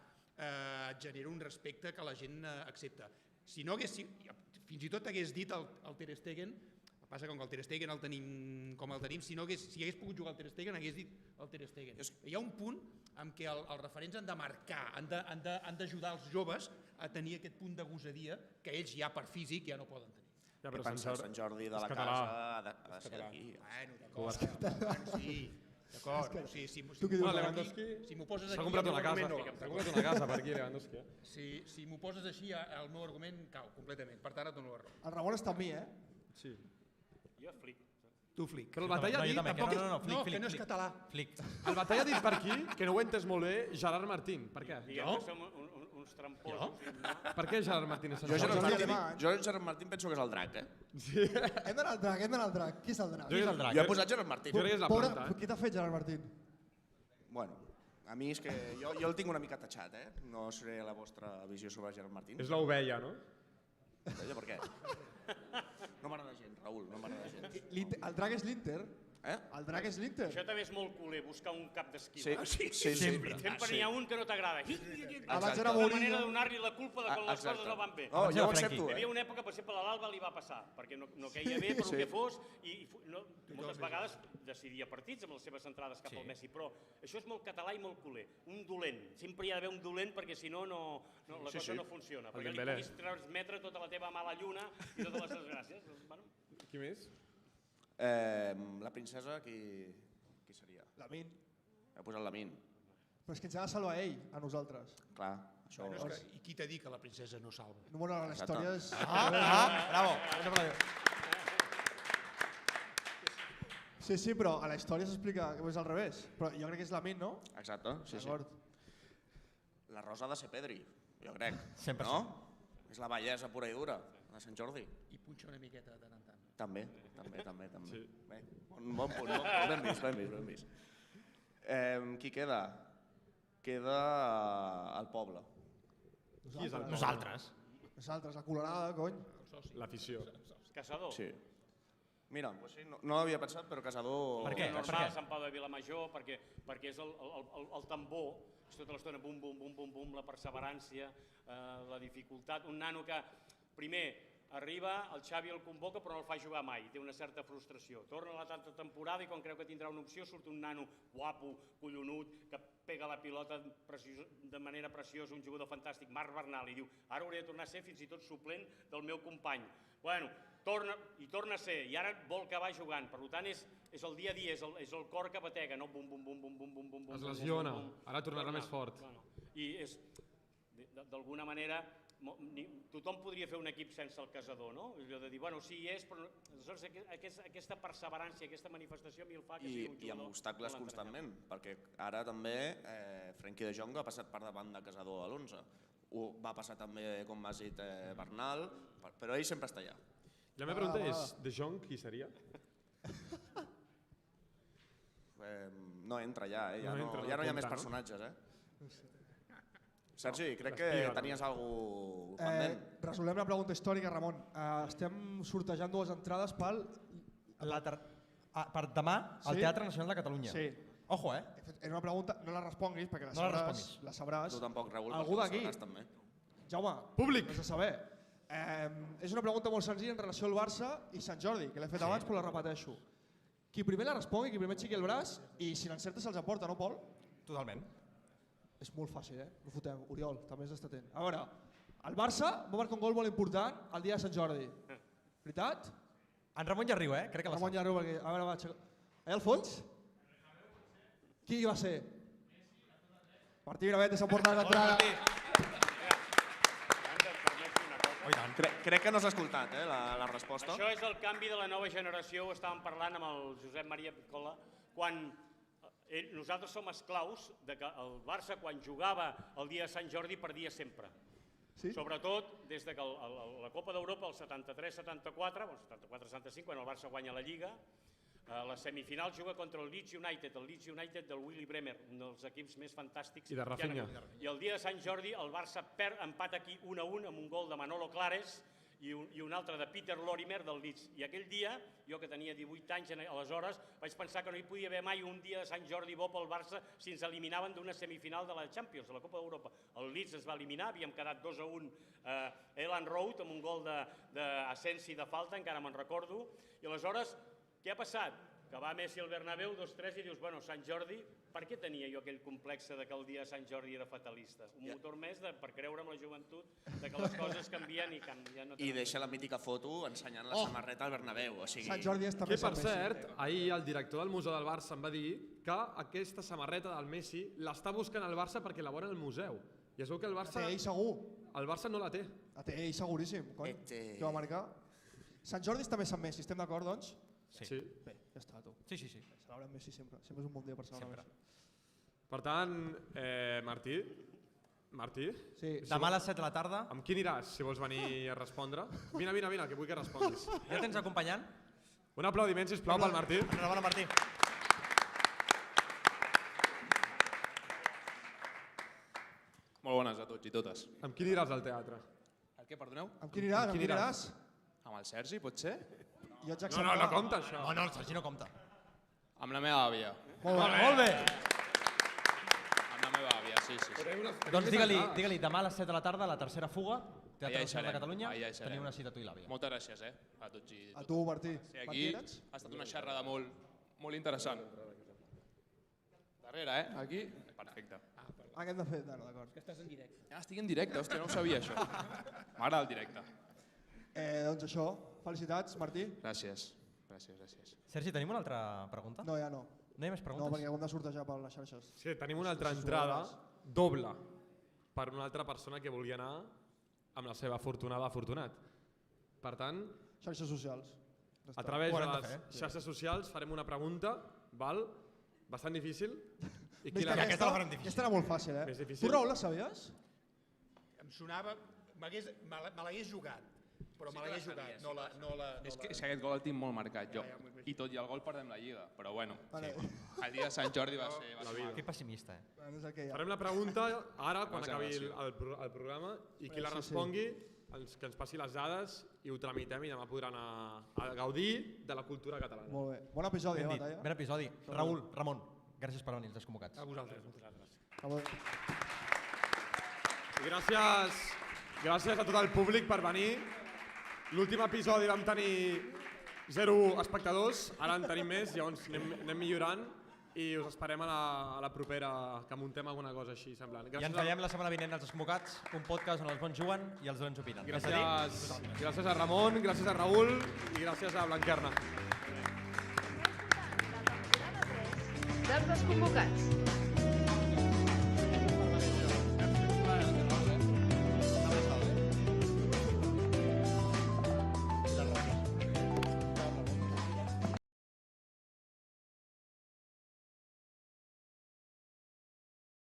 genera un respecte que la gent accepta. Si no hagués, fins i tot hagués dit el Ter Stegen, passa que el Ter Stegen el tenim com el tenim, si hagués pogut jugar el Ter Stegen hagués dit el Ter Stegen. Hi ha un punt en què els referents han de marcar, han d'ajudar els joves a tenir aquest punt de gosadia que ells ja per físic ja no poden tenir. Ja, Què pensa Sant Jordi de la català. casa ha de ser aquí? Bueno, d'acord, sí, d'acord. Tu què dius, Lewandowski? Si m'ho poses S'ha aquí, comprat el meu una casa. argument no. S'ha comprat una casa per aquí, Lewandowski. Si m'ho poses així, el meu argument cau completament. Per tant, et dono la raó. El Ramon està amb mi, Sí. Jo Flick. Tu, Flick. Però el Batalla ha dit tampoc és... No, que no és català. Flick. El Batalla ha dit per aquí, que no ho he entès molt bé, Gerard Martín. Per què? Diguem que som uns tramposos. Per què Gerard Martín és Sant Jo Jordi? Gerard Martín penso que és el drac, Hem d'anar al drac, Qui és el drac? Qui és el drac? Jo he posat Gerard Martín. Jo crec que és la Pobre, planta, Què t'ha fet Gerard Martín? Bueno, a mi és que jo el tinc una mica tatxat, No sé la vostra visió sobre Gerard Martín. És l'ovella, no? Per què? No m'agrada gens, Raül, no m'agrada gens. El drac és l'Inter? El drac és l'Inter? Això també és molt culer, buscar un cap d'esquila. Sí. Sempre n'hi ha un que no t'agrada. Abans era Una Mourinho. manera de donar-li la culpa de quan les coses no van bé. No, jo ho Frenkie. accepto, Hi havia una època, per exemple, a l'Alba li va passar, perquè no queia bé per el que fos, i moltes vegades decidia partits amb les seves entrades cap al Messi, però això és molt català i molt culer. Un dolent, sempre hi ha d'haver un dolent perquè si no la cosa no funciona, perquè li Dembélé. puguis transmetre tota la teva mala lluna i totes les desgràcies. Qui més? La princesa, qui seria? Lamin. He posat Lamin. Però és que ens ha de salvar ell, a nosaltres. Clar, això... I qui t'ha dit que la princesa no salva? No, bueno, la història és... Bravo. Sí, però a la història s'explica que és al revés. Però jo crec que és Lamin, no? Exacte, sí. D'acord. La Rosa ha de ser Pedri. Jo crec, 100%. no? És la bellesa pura i dura de Sant Jordi. I punxa una miqueta de tant en tant. També. Bé, bon punt, ben vist. Qui queda? Queda el poble. Qui és el poble? Nosaltres. Nosaltres, la colorada, cony. L'afició. Caçador. Sí. Mira, no l'havia pensat, però Caçador... Per què? Normal, Sant Pau de Vilamajor, perquè és el tambor, és tota l'estona bum, bum, bum, bum, bum, la perseverància, la dificultat. Un nano que, primer, arriba, el Xavi el convoca però no el fa jugar mai, té una certa frustració. Torna a la tanta temporada i quan creu que tindrà una opció surt un nano guapo, collonut, que pega la pilota de manera preciosa, un jugador fantàstic, Marc Bernal, i diu ara hauré de tornar a ser fins i tot suplent del meu company. Bueno, torna a ser, i ara vol acabar jugant, per tant és el dia a dia, és el cor que batega, no? Bum, bum, bum, bum, bum, bum, bum, Es lesiona, ara tornarà més fort. I és, d'alguna manera, tothom podria fer un equip sense el Caçador, no? Allò de dir, bueno, sí hi és, però aquesta perseverança, aquesta manifestació a mi el fa que sigui un jugador... I amb obstacles constantment, perquè ara també Frenkie de Jong ha passat per davant de Caçador a l'11. Va passar també, com has dit, Bernal, però ell sempre està allà. La meva pregunta és, De Jong qui seria? No entra ja, ja no hi ha més personatges. Sergi, crec que tenies alguna cosa pendent. Resolem la pregunta històrica, Ramon. Estem sortejant 2 entrades per demà al Teatre Nacional de Catalunya. Sí. Ojo, Era una pregunta, no la responguis perquè la sabràs. Tu tampoc, Raül, Algú perquè d'aquí? la sabràs també. Jaume, Públic! has de saber. És una pregunta molt senzilla en relació al Barça i Sant Jordi, que l'he fet abans però la repeteixo. Qui primer la respongui, qui primer aixequi el braç i si l'encerta se'ls aporta, no, Pol? Totalment. És molt fàcil, no fotem. Oriol, també has d'estar atent. A veure, el Barça va marcar un gol molt important el dia de Sant Jordi. Veritat? En Ramon ja riu, crec que la Ramon ja riu perquè... A veure, va, allà al fons? Qui va ser? Martí Gravetes s'ha portat l'entrada. Crec que no s'ha escoltat, la resposta. Això és el canvi de la nova generació, ho estàvem parlant amb el Josep Maria Picola, quan nosaltres som esclaus de que el Barça, quan jugava el dia de Sant Jordi, perdia sempre. Sobretot des que la Copa d'Europa, el 73-74, el 74-75, quan el Barça guanya la Lliga, a la semifinal juga contra el Leeds United del Willy Bremer, un dels equips més fantàstics. I de Rafinha. I el dia de Sant Jordi el Barça empat aquí 1-1 amb un gol de Manolo Clares i un altre de Peter Lorimer del Leeds. I aquell dia, jo que tenia 18 anys aleshores, vaig pensar que no hi podia haver mai un dia de Sant Jordi bo pel Barça si ens eliminaven d'una semifinal de la Champions, de la Copa d'Europa. El Leeds es va eliminar, havíem quedat 2-1 a Elland Road amb un gol d'Asensi de falta, encara me'n recordo. I aleshores, què ha passat? Que va Messi al Bernabéu 2-3 i dius, bueno, Sant Jordi, per què tenia jo aquell complex de que el dia de Sant Jordi era fatalista? Un motor més per creure en la joventut de que les coses canvien i canvien. I deixa la mítica foto ensenyant la samarreta al Bernabéu. Sant Jordi és també Que, per cert, ahir el director del Museu del Barça em va dir que aquesta samarreta del Messi l'està buscant el Barça perquè la veuen al museu. I es veu que el Barça... La té ell segur. El Barça no la té. La té ell seguríssim, cony. Què va marcar? Sant Jordi està més amb Messi, estem d'acord, doncs? Sí. Bé, ja està, tu. Sí. Celebrem Messi sempre. Sempre és un bon dia per celebrar Messi. Per tant, Martí? Sí. Demà a les 7 de la tarda. Amb qui aniràs, si vols venir a respondre? Vine, que vull que responguis. Ja tens acompanyant? Un aplaudiment, sisplau, pel Martí. Enhorabona, Martí. Molt bones a tots i totes. Amb qui aniràs al teatre? El què, perdoneu? Amb qui aniràs? Amb el Sergi, pot ser? Jo haig d'acceptar. No compta això. No, el Sergi no compta. Amb la meva àvia. Molt bé. Amb la meva àvia, sí. Doncs digue-li, demà a les 7 de la tarda, la tercera fuga, Teatre Allà hi Nacional de serem, Catalunya, allà hi serem. teniu una cita tu i l'àvia. Moltes gràcies, a tots i A tu, Martí. Sí, aquí ha estat una xerrada molt interessant. Darrere, aquí? Perfecte. Què hem de fer? D'acord. Que estàs en directe. Estic en directe, hòstia, no ho sabia, això. M'agrada el directe. Doncs això, felicitats, Martí. Gràcies. Sergi, tenim una altra pregunta? No, ja no. No hi ha més preguntes? No, perquè hem de sortejar per les xarxes. Sí, tenim una altra entrada doble per una altra persona que vulgui anar amb la seva afortunada afortunat. Per tant, Xarxes socials. a través de les xarxes socials farem una pregunta, bastant difícil. Aquesta era molt fàcil, Més difícil. Tu, Raül, la sabies? Em sonava... Me l'hagués jugat, però me l'hagués jugat. És que aquest gol el tinc molt marcat, jo. I tot i el gol perdem la Lliga, però bueno, el dia de Sant Jordi va ser mal. Que pessimista, Farem la pregunta ara, quan acabi el programa, i qui la respongui, que ens passi les dades i ho tramitem i demà podran anar a gaudir de la cultura catalana. Molt bé. Bon episodi, Batalla. Ben episodi. Raül, Ramon, gràcies per venir als Desconvocats. A vosaltres. I gràcies a tot el públic per venir. L'últim episodi vam tenir 0 espectadors, ara en tenim més, llavors anem millorant i us esperem a la propera, que muntem alguna cosa així semblant. I ens veiem la setmana vinent als Desconvocats, un podcast on els bons juguen i els dolents opinen. Gràcies a Ramon, gràcies a Raül i gràcies a Blanquerna. La temporada 3 dels Desconvocats.